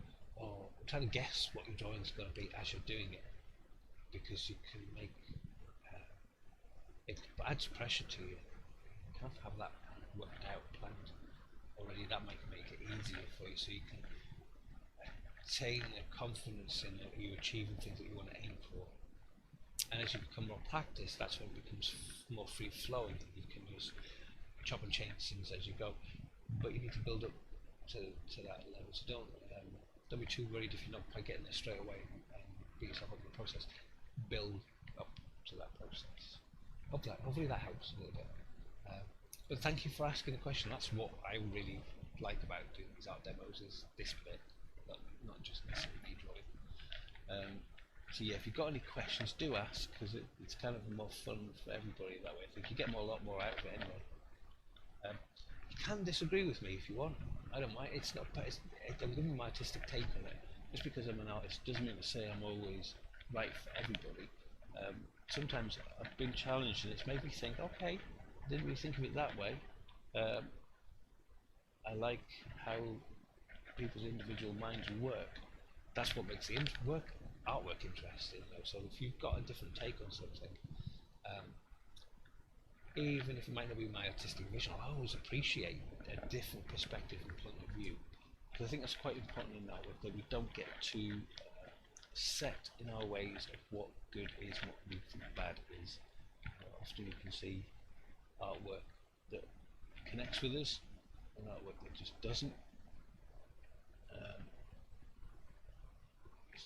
trying to guess what your drawing is going to be as you're doing it, because you can make it adds pressure to you. You can't have that worked out, planned already. That might make it easier for you, so you can attain a confidence in you achieving things that you want to aim for. And as you become more practiced, that's when it becomes more free flowing. You can just chop and change things as you go, but you need to build up to that level. So don't be too worried if you're not quite getting there straight away, and beat yourself up in the process. Build up to that process. Hopefully that helps a little bit. But thank you for asking the question. That's what I really like about doing these art demos, is this bit, not just necessarily me drawing. So yeah, if you've got any questions, do ask, because it's kind of more fun for everybody that way. I think you get a lot more out of it anyway. You can disagree with me if you want. I don't mind. It's not. I'm giving my artistic take on it. Just because I'm an artist doesn't mean to say I'm always right for everybody. Sometimes I've been challenged, and it's made me think. Okay, I didn't really think of it that way. I like how people's individual minds work. That's what makes the artwork interesting. So if you've got a different take on something, even if it might not be my artistic vision, I always appreciate a different perspective and point of view, because I think that's quite important in artwork, that we don't get too set in our ways of what good is and what we think bad is. Often you can see artwork that connects with us and artwork that just doesn't.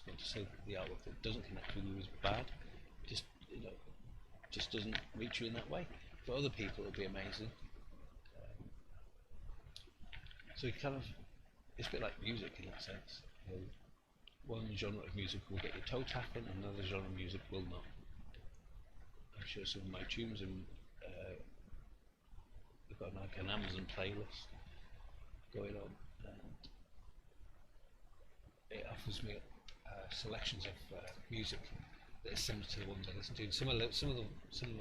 not to say that the artwork that doesn't connect with you is bad, just just doesn't reach you in that way. For other people it'll be amazing. So you kind of, it's a bit like music in that sense. One genre of music will get your toe tapping, another genre of music will not. I'm sure some of my tunes, and I've got like an Amazon playlist going on, and it offers me selections of music that is similar to the ones I listen to. And some of them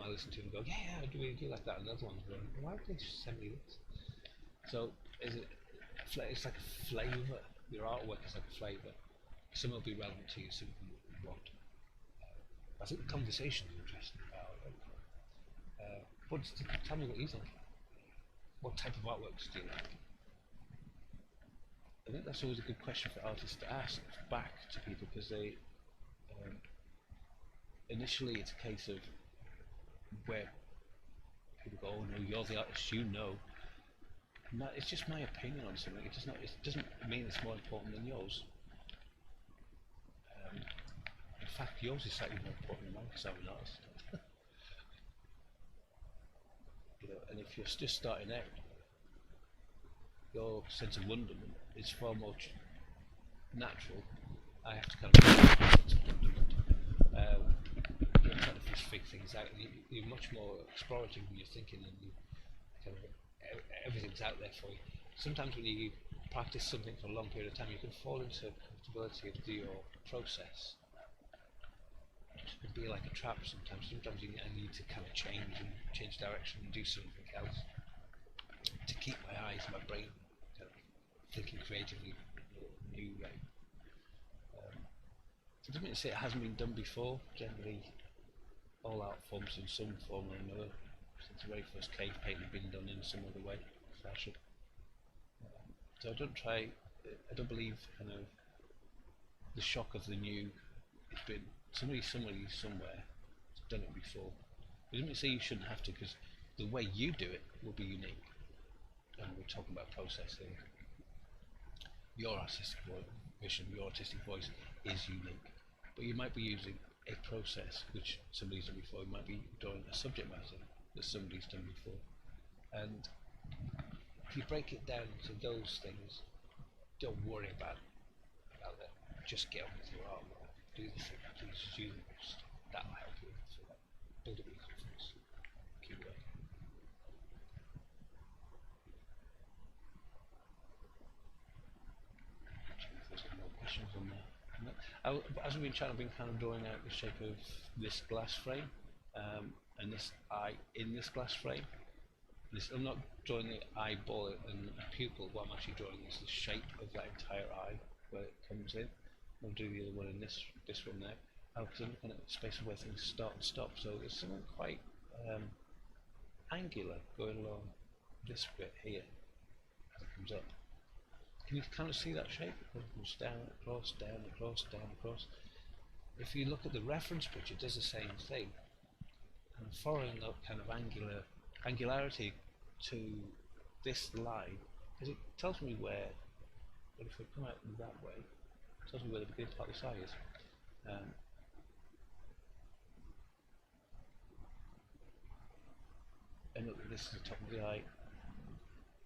I listen to and go, yeah, I do really do like that. And other ones go, why would they just send me this? So it's like a flavour. Your artwork is like a flavour. Some will be relevant to you, some won't. I think the conversation is interesting about it. Tell me what you think. What type of artworks do you like? I think that's always a good question for artists to ask back to people, because they initially it's a case of where people go, oh no, you're the artist, you know. No, it's just my opinion on something. It doesn't mean it's more important than yours. In fact, yours is slightly more important than mine because I'm an artist. And if you're just starting out, your sense of wonderment is far more natural. I have to kind of sense of wonderment. You're trying to just figure things out. You're much more explorative when you're thinking, and you kind of everything's out there for you. Sometimes when you practice something for a long period of time, you can fall into comfortability of your process. It can be like a trap sometimes. Sometimes I need to kind of change direction and do something else to keep my eyes and my brain kind of thinking creatively in a new way. It doesn't mean to say it hasn't been done before. Generally, all art forms in some form or another, since the very first cave painting, have been done in some other way, fashion. So I don't believe kind of the shock of the new. It's been somebody somewhere has done it before. It doesn't say you shouldn't have to, because the way you do it will be unique. And we're talking about processing. Your artistic vision, your artistic voice is unique, but you might be using a process which somebody's done before. You might be drawing a subject matter that somebody's done before, and if you break it down to those things, don't worry about that. Just get on with your artwork. Do the thing that pleases you the most. That'll help you. So build up your confidence. Keep going. There's some more questions on there. As we've been trying, I've been kind of drawing out the shape of this glass frame, and this eye in this glass frame. I'm not drawing the eyeball and a pupil. What I'm actually drawing is the shape of that entire eye where it comes in. I'll do the other one in this one now. Because I'm looking at the space of where things start and stop. So there's something quite angular going along this bit here as it comes up. Can you kind of see that shape? It comes down, across, down, across, down, across. If you look at the reference picture, it does the same thing. And following that kind of angularity to this line, because it tells me where, but if I come out that way, it tells me where the beginning part of this eye is. And look, this is the top of the eye.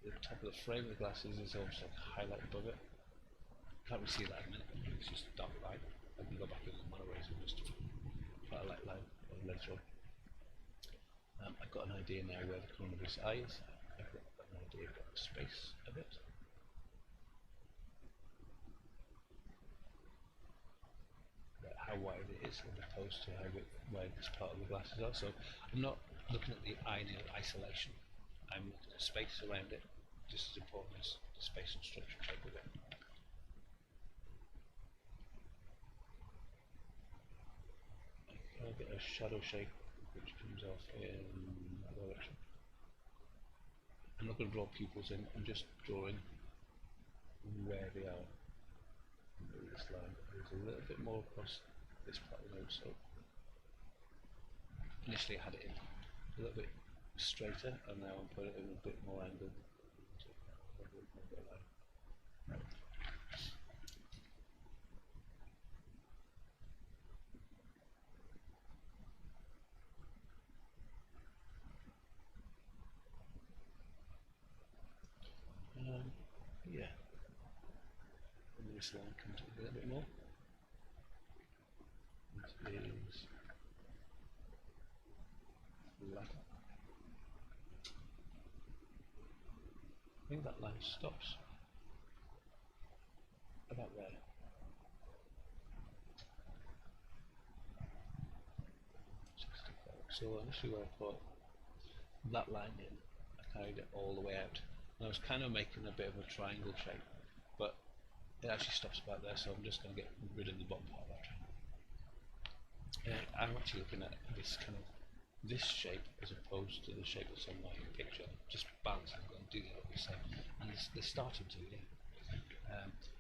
The top of the frame of the glasses is almost like a highlight above it. Can't really see that in a minute, it's just a dark line. I can go back in the monorays and just try a light line later on. I've got an idea now where the corner of this eye is. I've got an idea of the space of it. How wide it is, as opposed to how wide this part of the glasses are. So I'm not looking at the eye in isolation. I'm looking at space around it, just as important as the space and structure shape of it. I kind of get a shadow shape which comes off in that direction. I'm not going to draw pupils in, I'm just drawing where they are. This line is a little bit more across this part of the nose, so initially I had it in a little bit straighter, and now I'm putting it in a bit more angled. this line comes up a little bit more. It is flat. I think that line stops about there. So initially where I put that line in, I carried it all the way out. And I was kind of making a bit of a triangle shape, but it actually stops about there, so I'm just going to get rid of the bottom part of that triangle. I'm actually looking at this shape as opposed to the shape that's on my picture. Just balance it and do the other same. And they're starting to, yeah.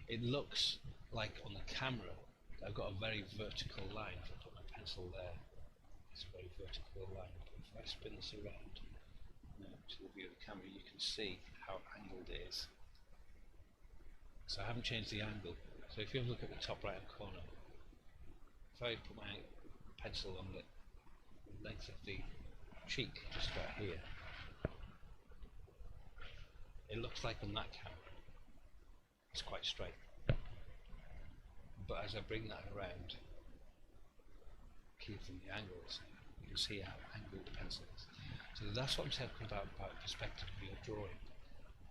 It looks like on the camera I've got a very vertical line. If I put my pencil there, it's a very vertical line. But if I spin this around to the view of the camera, you can see how angled it is. So I haven't changed the angle. So if you look at the top right hand corner, if I put my pencil on the length of the cheek, just about here, it looks like on that camera it's quite straight. But as I bring that around, keeping the angles, you can see how angled the pencil is. So that's what I'm talking about perspective of your drawing.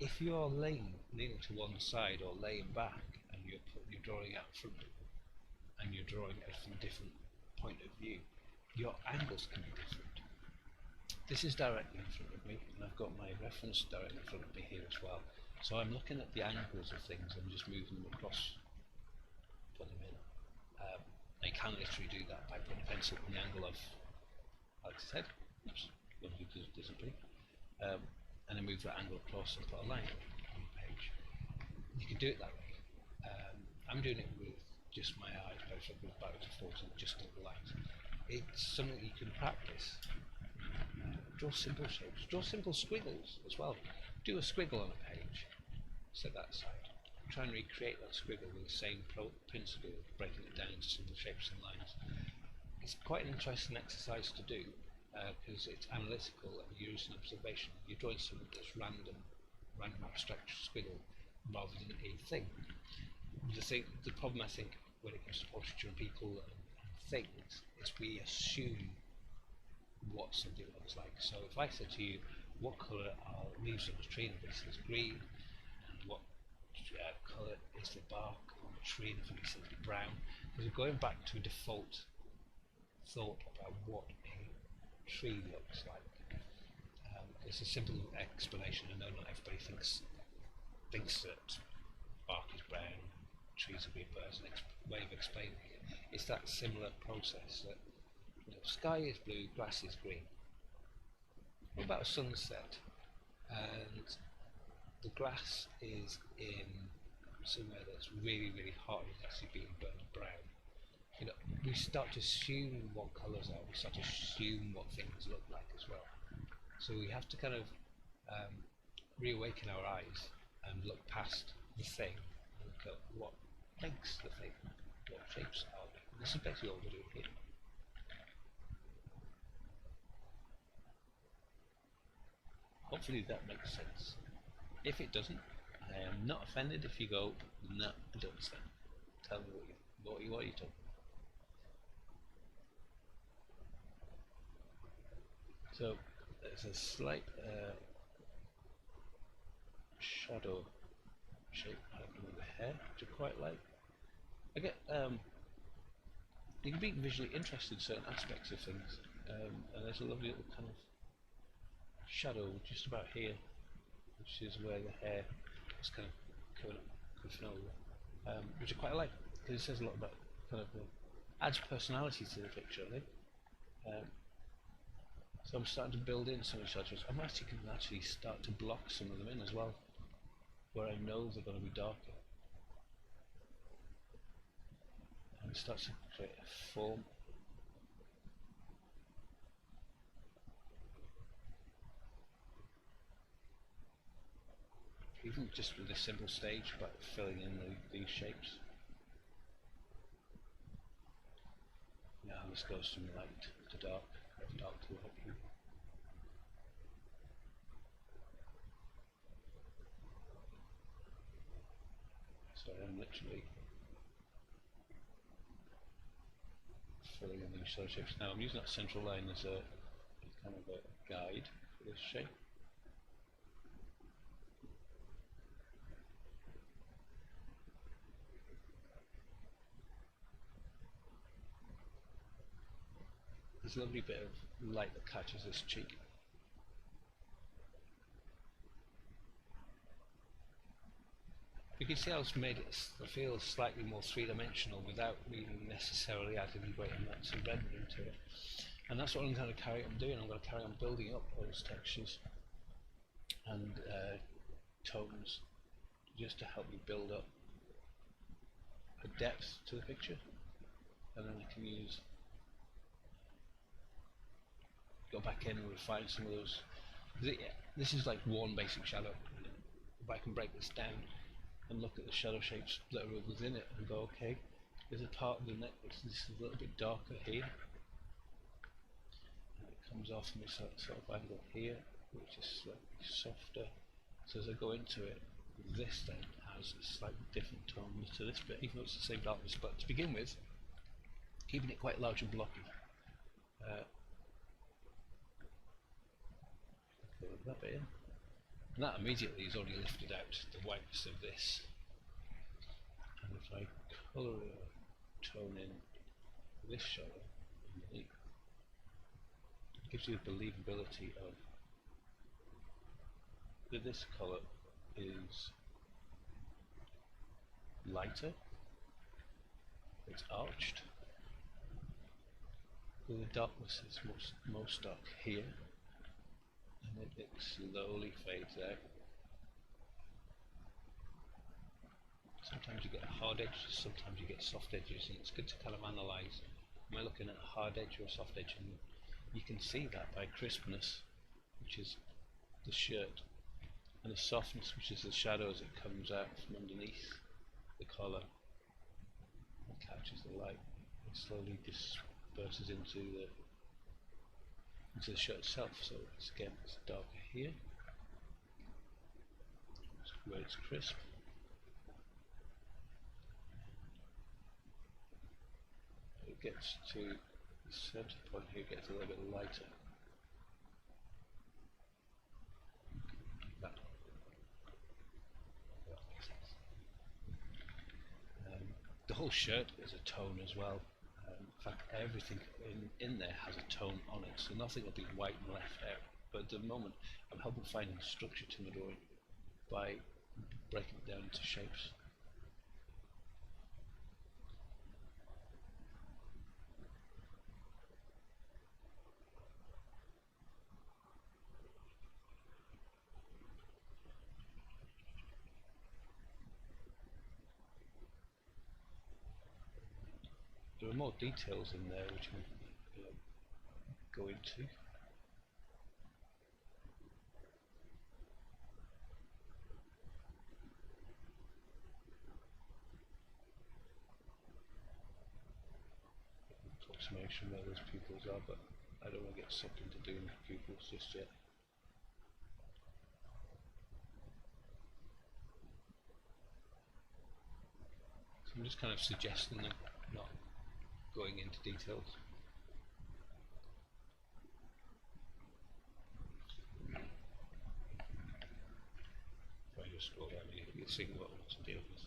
If you are leaning to one side or laying back and you're drawing out front and you're drawing it from a different point of view, your angles can be different. This is directly in front of me, and I've got my reference directly in front of me here as well. So I'm looking at the angles of things and just moving them across, put them in. I can literally do that by putting a pencil on the angle of Alex's head. Oops, doesn't be. And then move that angle across and put a line on the page. You can do it that way. I'm doing it with just my eyes, but if I go back to 14, just on the lines. It's something you can practice. Draw simple shapes, draw simple squiggles as well. Do a squiggle on a page, set that aside. Try and recreate that squiggle with the same principle of breaking it down into simple shapes and lines. It's quite an interesting exercise to do because it's analytical and you're using observation. You're drawing something that's random abstract squiggle rather than a thing. The problem I think when it comes to portraiture and people and things is we assume what something looks like. So if I said to you, what colour are leaves on the tree, and it says green, and what colour is the bark on the tree, and it says brown, because we're going back to a default thought about what a tree looks like. It's a simple explanation. I know not everybody thinks that bark is brown, trees are green, but as a way of explaining it, it's that similar process that sky is blue, grass is green. What about a sunset? And the grass is in somewhere that's really, really hot, it's actually being burned brown. We start to assume what colours are, we start to assume what things look like as well. So we have to kind of reawaken our eyes and look past the thing and look at what makes the thing, what shapes are they. This is basically all we're doing here. Hopefully that makes sense. If it doesn't, I am not offended if you go, no, I don't understand. Tell me what you talking about. So there's a slight shadow shape happening with the hair, which I quite like. I get you can be visually interested in certain aspects of things, and there's a lovely little kind of shadow just about here, which is where the hair is kind of coming up, puffing over, which I quite like because it says a lot about kind of adds personality to the picture, I think. So I'm starting to build in some of the shadows. I'm actually can actually start to block some of them in as well, where I know they're going to be darker, and it starts to create a form. Even just with a simple stage, but filling in these shapes. Now this goes from light to dark, dark to light. So I'm literally filling in these shadow shapes. Now I'm using that central line as a kind of a guide for this shape. There's a lovely bit of light that catches this cheek. You can see how it's made it feel slightly more three-dimensional without me necessarily adding great amounts of rendering to it. And that's what I'm going to carry on doing. I'm going to carry on building up those textures and tones just to help me build up a depth to the picture, and then I can go back in and refine some of those. This is like one basic shadow. If I can break this down and look at the shadow shapes that are within it and go, okay, there's a part of the neck that's this is a little bit darker here, and it comes off from this sort of angle here, which is slightly softer. So as I go into it, this then has a slightly different tone to this bit, even though it's the same darkness. But to begin with, keeping it quite large and blocky. That bit in. And that immediately is only lifted out the whiteness of this. And if I colour or tone in this shadow, it gives you the believability of that this colour is lighter, it's arched, the darkness is most dark here, and then it slowly fades out. Sometimes you get hard edges, sometimes you get soft edges, and it's good to kind of analyse, am I looking at a hard edge or a soft edge? And you can see that by crispness, which is the shirt, and the softness, which is the shadow as it comes out from underneath the collar and catches the light and slowly disperses into the shirt itself. So it's, again, it's darker here where it's crisp, it gets to the centre point here, it gets a little bit lighter. The whole shirt is a tone as well. In fact, everything in there has a tone on it, so nothing will be white and left out. But at the moment, I'm helping finding structure to my drawing by breaking it down into shapes. There are more details in there which we'll go into. Approximation where those pupils are, but I don't want to get sucked into doing pupils just yet. So I'm just kind of suggesting them, not going into details. If I just scroll down here, you can see what I want to deal with.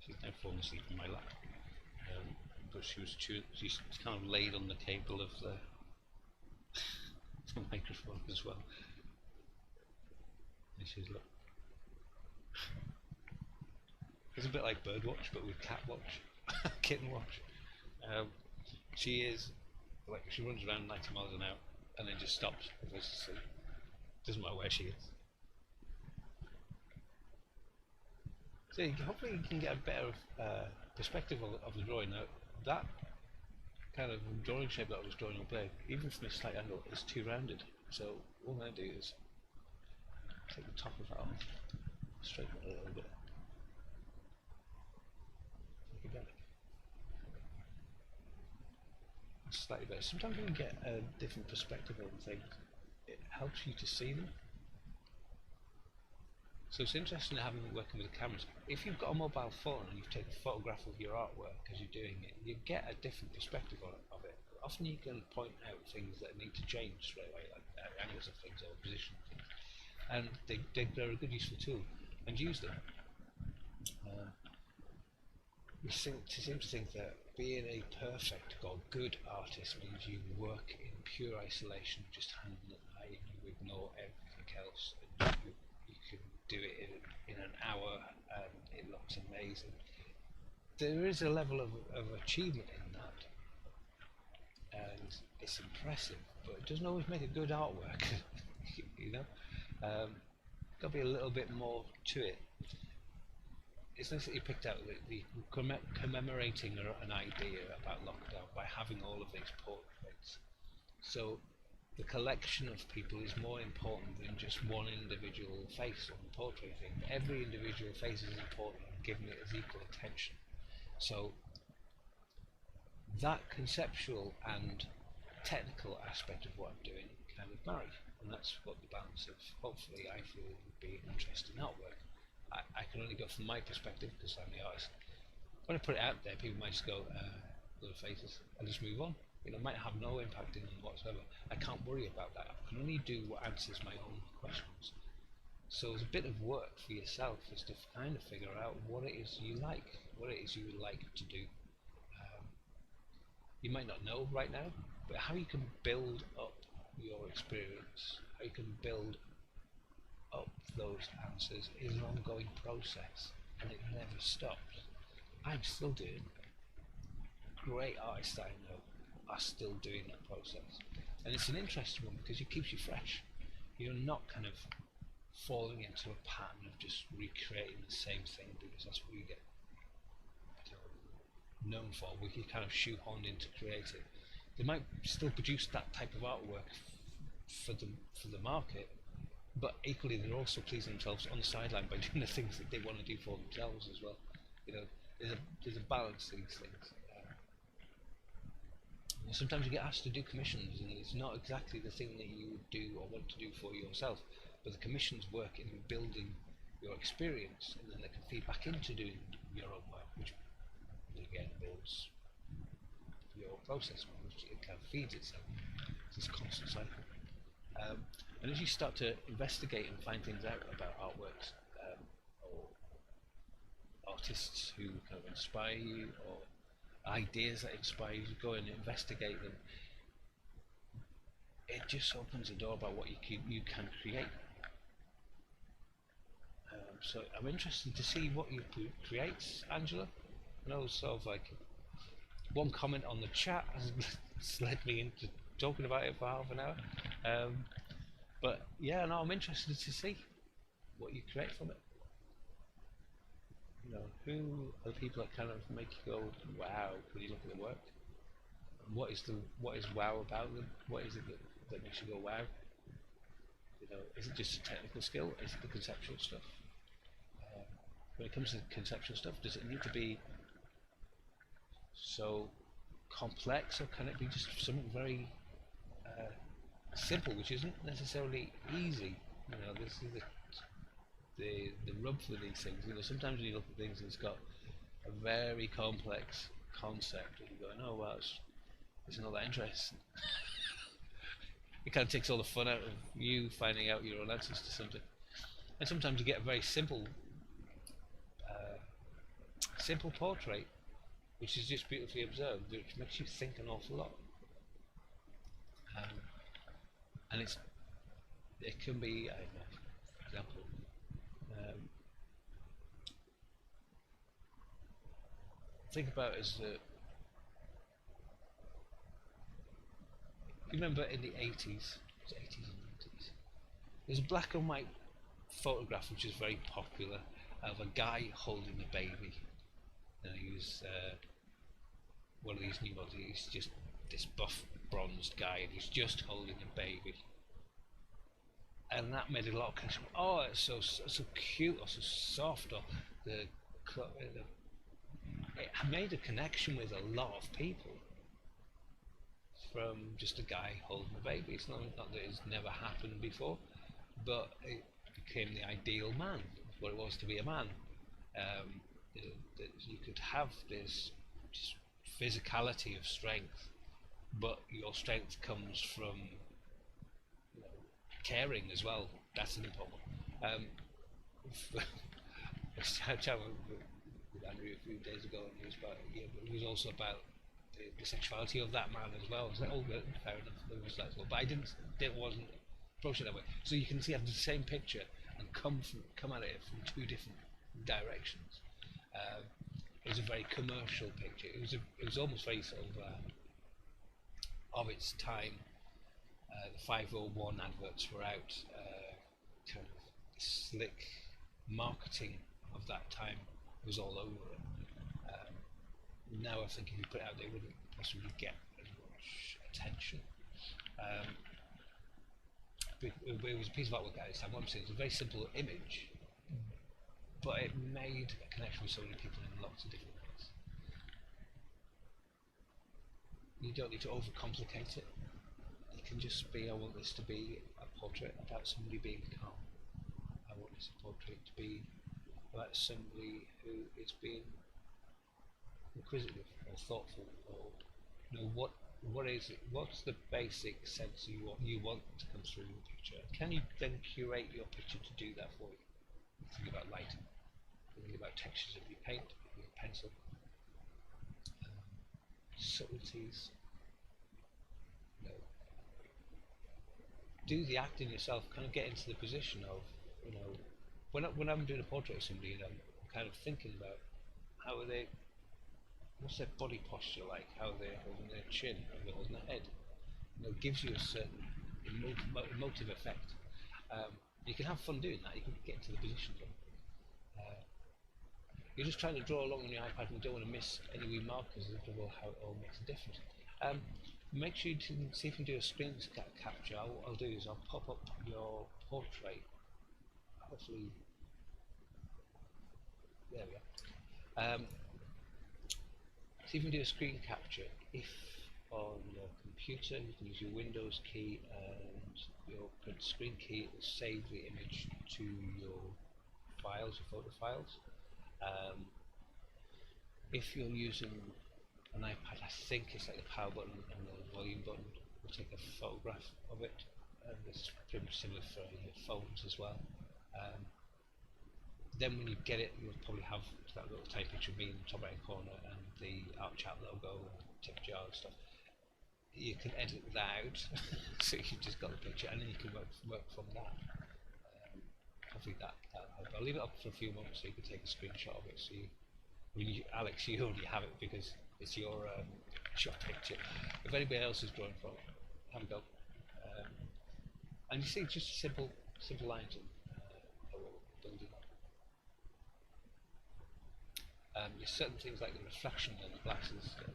She's now fallen asleep in my lap. But she's kind of laid on the cable of the microphone as well. And she's look. It's a bit like bird watch, but with cat watch, kitten watch. She is like, she runs around 90 miles an hour and then just stops and goes to sleep. Doesn't matter where she is. So hopefully you can get a better perspective of the drawing. Now that kind of drawing shape that I was drawing up there, even from a slight angle, is too rounded. So what I'm going to do is take the top of that off, straighten it a little bit. Take it back. slightly better. Sometimes when you get a different perspective on things, it helps you to see them. So it's interesting having working with the cameras. If you've got a mobile phone and you've taken a photograph of your artwork as you're doing it, you get a different perspective of it. Often you can point out things that need to change straight away, like angles of things or position of things, and they're a good useful tool, and use them. We seem to think that being a perfect or good artist means you work in pure isolation, just hand in eye, and you ignore everything else, and you can do it in an hour, and it looks amazing. There is a level of achievement in that, and it's impressive, but it doesn't always make a good artwork. You know, got to be a little bit more to it. It's nice that you picked out the commemorating an idea about lockdown by having all of these portraits. So the collection of people is more important than just one individual face on the portrait thing. Every individual face is important and giving it as equal attention. So that conceptual and technical aspect of what I'm doing kind of marry, and that's what the balance of, hopefully, I feel would be an interesting artwork. I can only go from my perspective because I'm the artist. When I put it out there, people might just go, little faces, and just move on. You know, it might have no impact in them whatsoever. I can't worry about that. I can only do what answers my own questions. So it's a bit of work for yourself is to kind of figure out what it is you like, what it is you would like to do. You might not know right now, but how you can build up your experience, how you can build up those answers is an ongoing process, and it never stops. I'm still doing it. Great artists I know are still doing that process, and it's an interesting one because it keeps you fresh. You're not kind of falling into a pattern of just recreating the same thing because that's what you get known for. We get kind of shoehorned into creative. They might still produce that type of artwork for the market, but equally they're also pleasing themselves on the sideline by doing the things that they want to do for themselves as well. You know, there's a balance to these things. Sometimes you get asked to do commissions, and it's not exactly the thing that you would do or want to do for yourself, but the commissions work in building your experience, and then they can feed back into doing your own work, which again builds your process, which it kind of feeds itself. It's this constant cycle. And as you start to investigate and find things out about artworks, or artists who kind of inspire you, or ideas that inspire you, go and investigate them, it just opens the door about what you can create. So I'm interested to see what you create, Angela. I know sort of like one comment on the chat has led me into talking about it for half an hour. But yeah, no, I'm interested to see what you create from it. You know, who are the people that kind of make you go, wow, when you look at the work? And what is wow about them? What is it that makes you go, wow? You know, is it just a technical skill? Is it the conceptual stuff? When it comes to conceptual stuff, does it need to be so complex, or can it be just something very simple, which isn't necessarily easy? You know, this is the rub for these things. You know, sometimes when you look at things and it's got a very complex concept, and you're going, oh well, it's not that interesting. It kind of takes all the fun out of you finding out your own answers to something. And sometimes you get a very simple portrait, which is just beautifully observed, which makes you think an awful lot. And it can be, I don't know, for example, think about it as the, you remember in the 80s, was it 80s and 90s, there's a black and white photograph which is very popular of a guy holding a baby. And he was one of these new models. He's just this buff, bronzed guy, and he's just holding a baby. And that made a lot of connection. Oh, it's so cute, or so soft, or it made a connection with a lot of people. from just a guy holding a baby. It's not that it's never happened before, but it became the ideal man, what it was to be a man. That you could have this just physicality of strength, but your strength comes from, you know, caring as well. That's an important one. I was chatting with Andrew a few days ago, and it was also about the sexuality of that man as well. I was like, oh, good, fair enough. There was that as well, but I wasn't approach it that way. So you can see I have the same picture and come at it from two different directions. It was a very commercial picture. It was almost very sort of its time. The 501 adverts were out, kind of slick marketing of that time was all over it. Now I think if you put it out, they wouldn't possibly get as much attention. It was a piece of artwork at this time. What I'm saying is a very simple image, but it made a connection with so many people in lots of different ways. You don't need to overcomplicate it. It can just be, I want this to be a portrait about somebody being calm. I want this portrait to be about somebody who is being inquisitive or thoughtful, or what is it? What's the basic sense you want to come through in the picture? Can you then curate your picture to do that for you? Think about lighting, think about textures of your paint, your pencil, subtleties. You know, do the acting yourself. Kind of get into the position of, you know, when I'm doing a portrait of somebody, I'm kind of thinking about how are they. What's their body posture like? How are they holding their chin? How are they holding their head? You know, it gives you a certain emotive effect. You can have fun doing that. You can get into the positions of it. You're just trying to draw along on your iPad and you don't want to miss any wee markers of how it all makes a difference. Make sure you see if you can do a screen capture. What I'll do is I'll pop up your portrait. Hopefully, there we are. See if you can do a screen capture. If on your computer you can use your Windows key and your print screen key, it will save the image to your files, your photo files. If you're using an iPad, I think it's like the power button and the volume button will take a photograph of it, and it's pretty much similar for your phones as well. Then when you get it, you'll probably have that little tiny picture of me in the top right corner and the Art Chat logo and tip jar and stuff. You can edit that out, so you've just got the picture, and then you can work from that. Hopefully that I'll leave it up for a few months so you can take a screenshot of it. So Alex, you already have it because it's your picture. If anybody else is drawing from it, have a go. And you see, just simple lines and building up. There's certain things like the reflection and the glasses that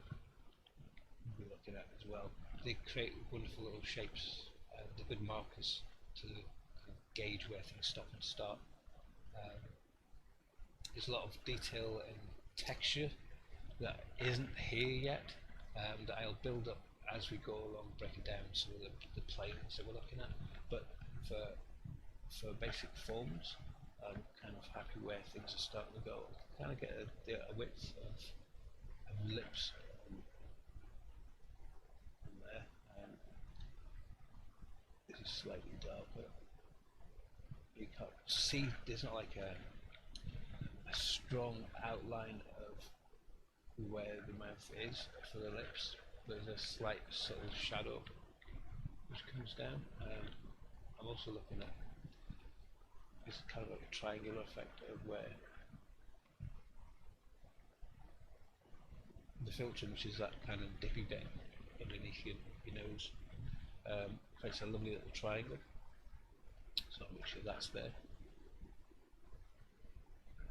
we'll be looking at as well. They create wonderful little shapes, they're good markers to kind of gauge where things stop and start. There's a lot of detail and texture that isn't here yet, that I'll build up as we go along, breaking down some of the planes that we're looking at. But for basic forms, I'm kind of happy where things are starting to go. Kind of get a width of lips in there. This is slightly darker. You can't see, there's not like a strong outline of where the mouth is for the lips. There's a slight subtle shadow which comes down. I'm also looking at this kind of like a triangular effect of where the filter, which is that kind of dip you get underneath your nose, creates a lovely little triangle. So I'll make sure that's there.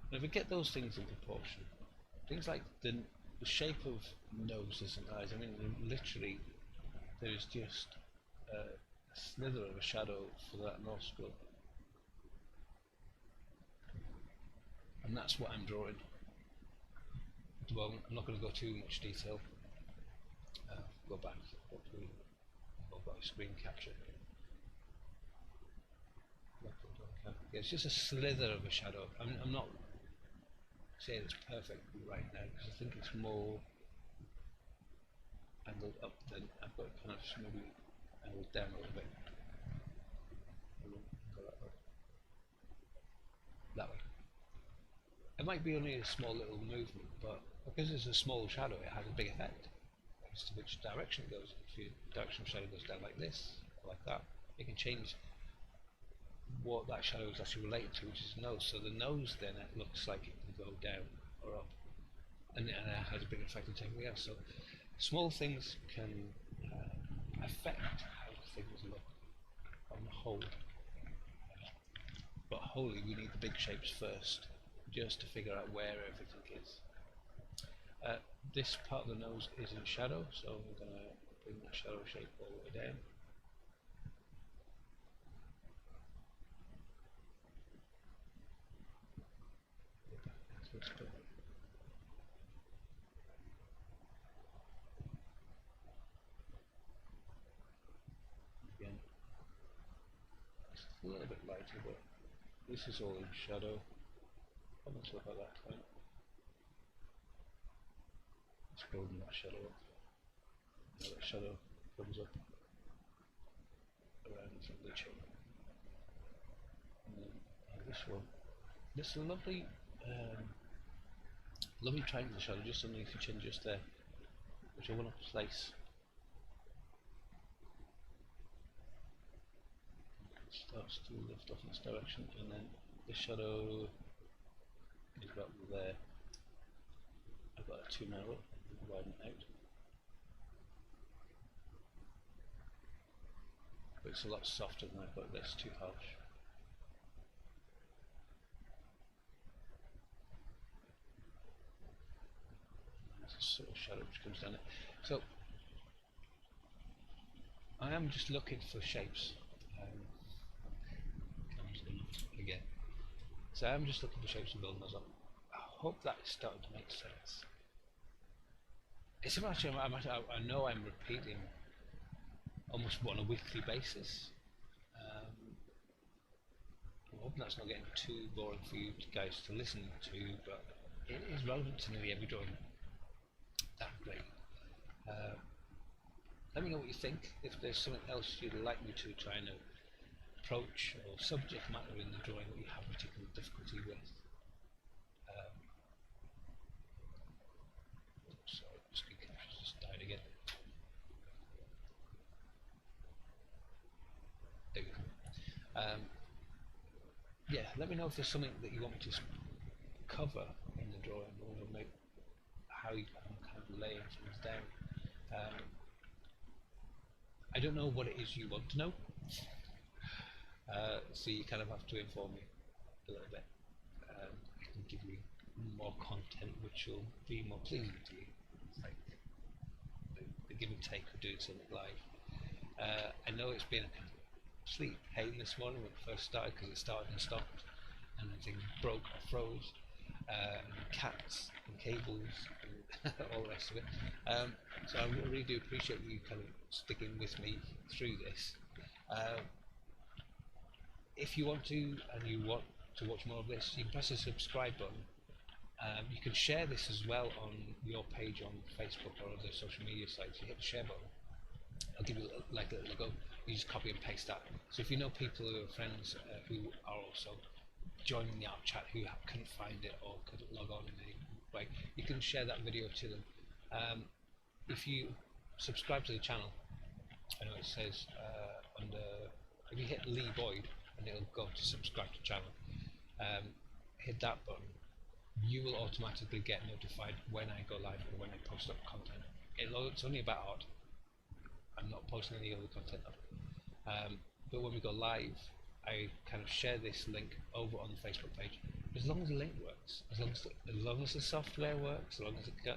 And if we get those things in proportion, things like the shape of noses and eyes, I mean literally there is just a slither of a shadow for that nostril. And that's what I'm drawing. At the moment, I'm not going to go too much detail. Go back. Hopefully, I've got a screen capture. Yeah, it's just a slither of a shadow. I'm not saying it's perfect right now because I think it's more angled up than I've got it kind of maybe angled down a little bit. That way. It might be only a small little movement, but because it's a small shadow, it has a big effect as to which direction it goes. If your direction of shadow goes down like this, or like that, it can change what that shadow is actually related to, which is the nose. So the nose then it looks like it can go down or up, and it has a big effect on everything else. So small things can affect how things look on the whole. But wholly, we need the big shapes first, just to figure out where everything is. This part of the nose is in shadow, so we're going to bring that shadow shape all the way down. Again, it's a little bit lighter, but this is all in shadow. Almost look like that point. Let's building that shadow up. Now that shadow comes up around the chin. And then this one. This is a lovely, lovely triangle shadow just underneath your chin, just there, which I want to place. It starts to lift off in this direction, and then the shadow is about there. I've got it too narrow, widen it out. But it's a lot softer than I've got this, too harsh. There's a sort of shadow which comes down there. So I am just looking for shapes. Again. So I'm just looking for shapes and building those up. I hope that is starting to make sense. It's actually, I know I'm repeating almost on a weekly basis. I'm hoping that's not getting too boring for you guys to listen to, but it is relevant to nearly every drawing. That's great. Let me know what you think. If there's something else you'd like me to try and approach or subject matter in the drawing that you have particular difficulty with. Sorry, the screen capture just died again. There we go. Yeah, let me know if there's something that you want me to cover in the drawing, or maybe how you can kind of laying things down. I don't know what it is you want to know. So you kind of have to inform me a little bit. I can give you more content which will be more pleasing to you. It's like the give and take of doing something live. I know it's been a complete pain this morning when it first started, because it started and stopped and then things broke or froze, and cats and cables and all the rest of it. So I really do appreciate you kind of sticking with me through this. If you want to, and you want to watch more of this, you can press the subscribe button. You can share this as well on your page on Facebook or other social media sites. You hit the share button, I'll give you like a little go. You just copy and paste that. So if you know people who are friends who are also joining the art chat who couldn't find it or couldn't log on in any way, you can share that video to them. If you subscribe to the channel, I know it says under, if you hit Lee Boyd, and it'll go to subscribe to channel. Hit that button. You will automatically get notified when I go live or when I post up content. It's only about art. I'm not posting any other content up. But when we go live, I kind of share this link over on the Facebook page. As long as the link works, as long as the software works, as long as the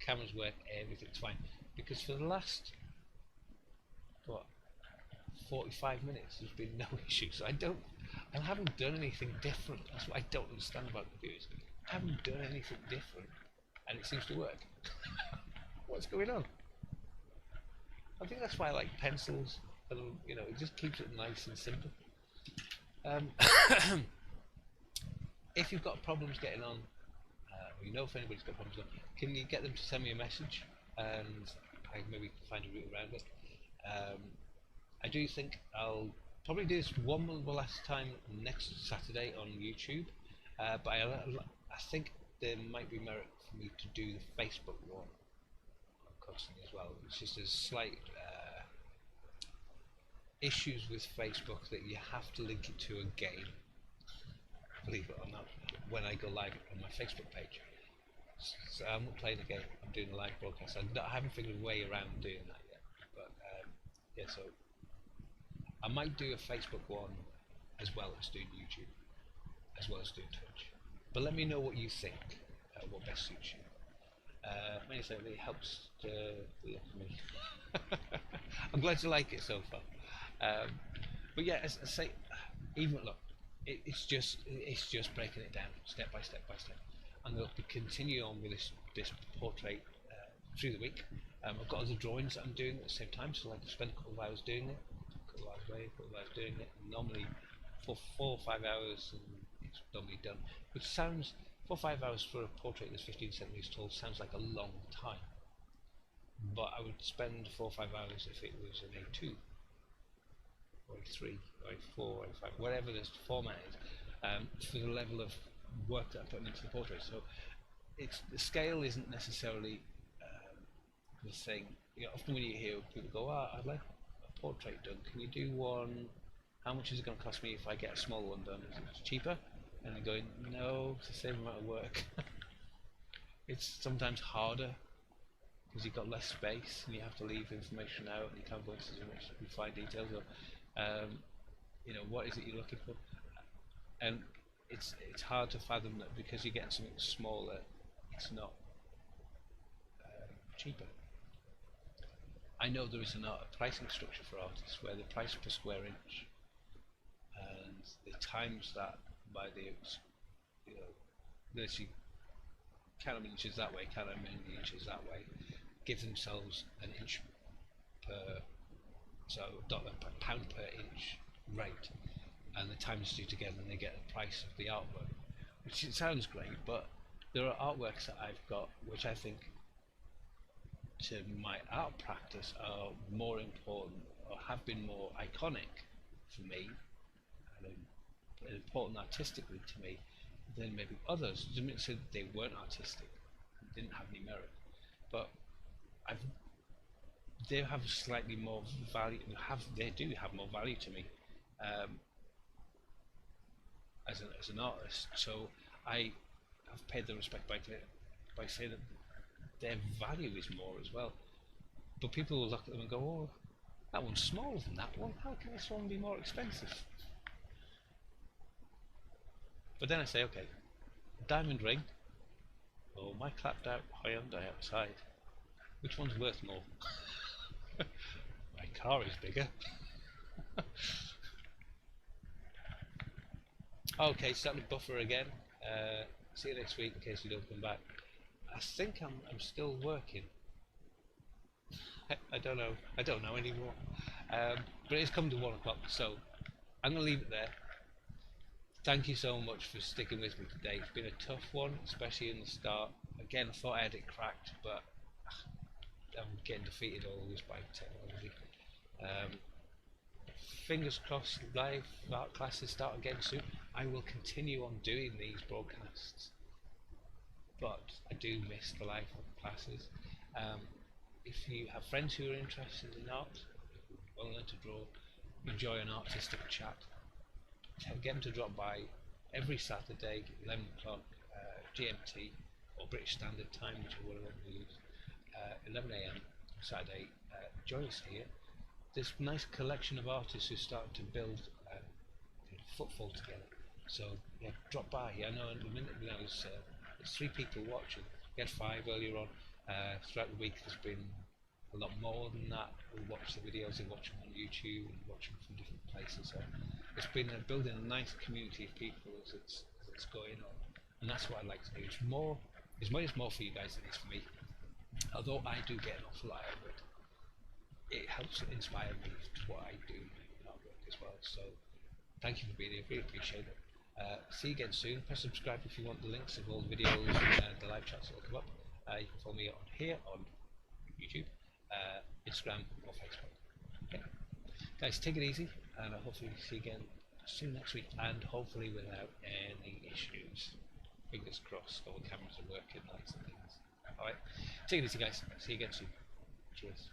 cameras work, everything's fine. Because for the last 45 minutes there's been no issue, so I haven't done anything different. That's what I don't understand about computers. I haven't done anything different and it seems to work. What's going on? I think that's why I like pencils, and you know, it just keeps it nice and simple. Um, if you've got problems getting on, or you know if anybody's got problems, can you get them to send me a message, and I maybe find a route around it. Um, I do think I'll probably do this one last time next Saturday on YouTube, but I think there might be merit for me to do the Facebook one constantly as well. It's just a slight issues with Facebook that you have to link it to a game, believe it or not, when I go live on my Facebook page. So I'm not playing a game, I'm doing a live broadcast. I haven't figured a way around doing that yet. But yeah, so I might do a Facebook one as well as doing YouTube, as well as doing Twitch. But let me know what you think, what best suits you. Many say it really helps to look at me. I'm glad you like it so far. But yeah, as I say, even look, it's just breaking it down step by step by step, and they'll continue on with this portrait through the week. I've got other drawings that I'm doing at the same time, so I can spend a couple of hours doing it, a couple of hours away, a couple of hours doing it. And normally for 4 or 5 hours, and it's normally done. Which sounds 4 or 5 hours for a portrait that's 15 centimeters tall sounds like a long time, but I would spend 4 or 5 hours if it was an A2 or A3 or A4 or A5, whatever this format is, for the level of work that I'm putting into the portrait. So the scale isn't necessarily the thing. You know, often when you hear people go, I'd like a portrait done, can you do one, how much is it going to cost me if I get a small one done? Is it cheaper? And they're going, no, it's the same amount of work. It's sometimes harder because you've got less space and you have to leave information out and you can't go into too much fine details. Or, you know, what is it you're looking for? And it's hard to fathom that because you're getting something smaller, it's not cheaper. I know there is a pricing structure for artists where the price per square inch and they times that by the, you know, literally count how many inches that way, count how many inches that way, give themselves an inch per, so dollar per pound per inch rate, and the times two together and they get the price of the artwork, which it sounds great, but there are artworks that I've got which I think to my art practice are more important or have been more iconic for me and important artistically to me than maybe others. Doesn't mean to say that they weren't artistic, didn't have any merit, but they have slightly more value. They do have more value to me as an artist. So I have paid the respect by saying that their value is more as well. But people will look at them and go, "Oh, that one's smaller than that one. How can this one be more expensive?" But then I say, okay, diamond ring or my clapped out Hyundai outside, which one's worth more? My car is bigger. Okay, starting to buffer again. See you next week in case you don't come back. I think I'm still working. I don't know. I don't know anymore. But it's come to 1 o'clock, so I'm going to leave it there. Thank you so much for sticking with me today. It's been a tough one, especially in the start. Again, I thought I had it cracked, but I'm getting defeated always by technology. Fingers crossed, live art classes start again soon. I will continue on doing these broadcasts, but I do miss the live classes. If you have friends who are interested in art, well learn to draw, enjoy an artistic chat, get them to drop by every Saturday, 11 o'clock GMT or British Standard Time, whichever one we use, 11 AM Saturday. Join us here. This nice collection of artists who start to build footfall together. So yeah, drop by. I know in a minute now there's 3 people watching. We had 5 earlier on. Throughout the week there's been a lot more than that. We watch the videos, they watch them on YouTube and watch them from different places. So it's been building a nice community of people as it's going on, and that's what I like to do. It's more for you guys than it is for me. Although I do get an awful lot out of it. it helps inspire me to what I do in our work as well. So thank you for being here, really appreciate it. See you again soon. Press subscribe if you want the links of all the videos and the live chats that will come up. You can follow me on here on YouTube, Instagram or Facebook. Okay, guys, take it easy, and I'll hopefully see you again soon next week, and hopefully without any issues. Fingers crossed, all the cameras are working, lights and things. Alright, take it easy guys, see you again soon. Cheers.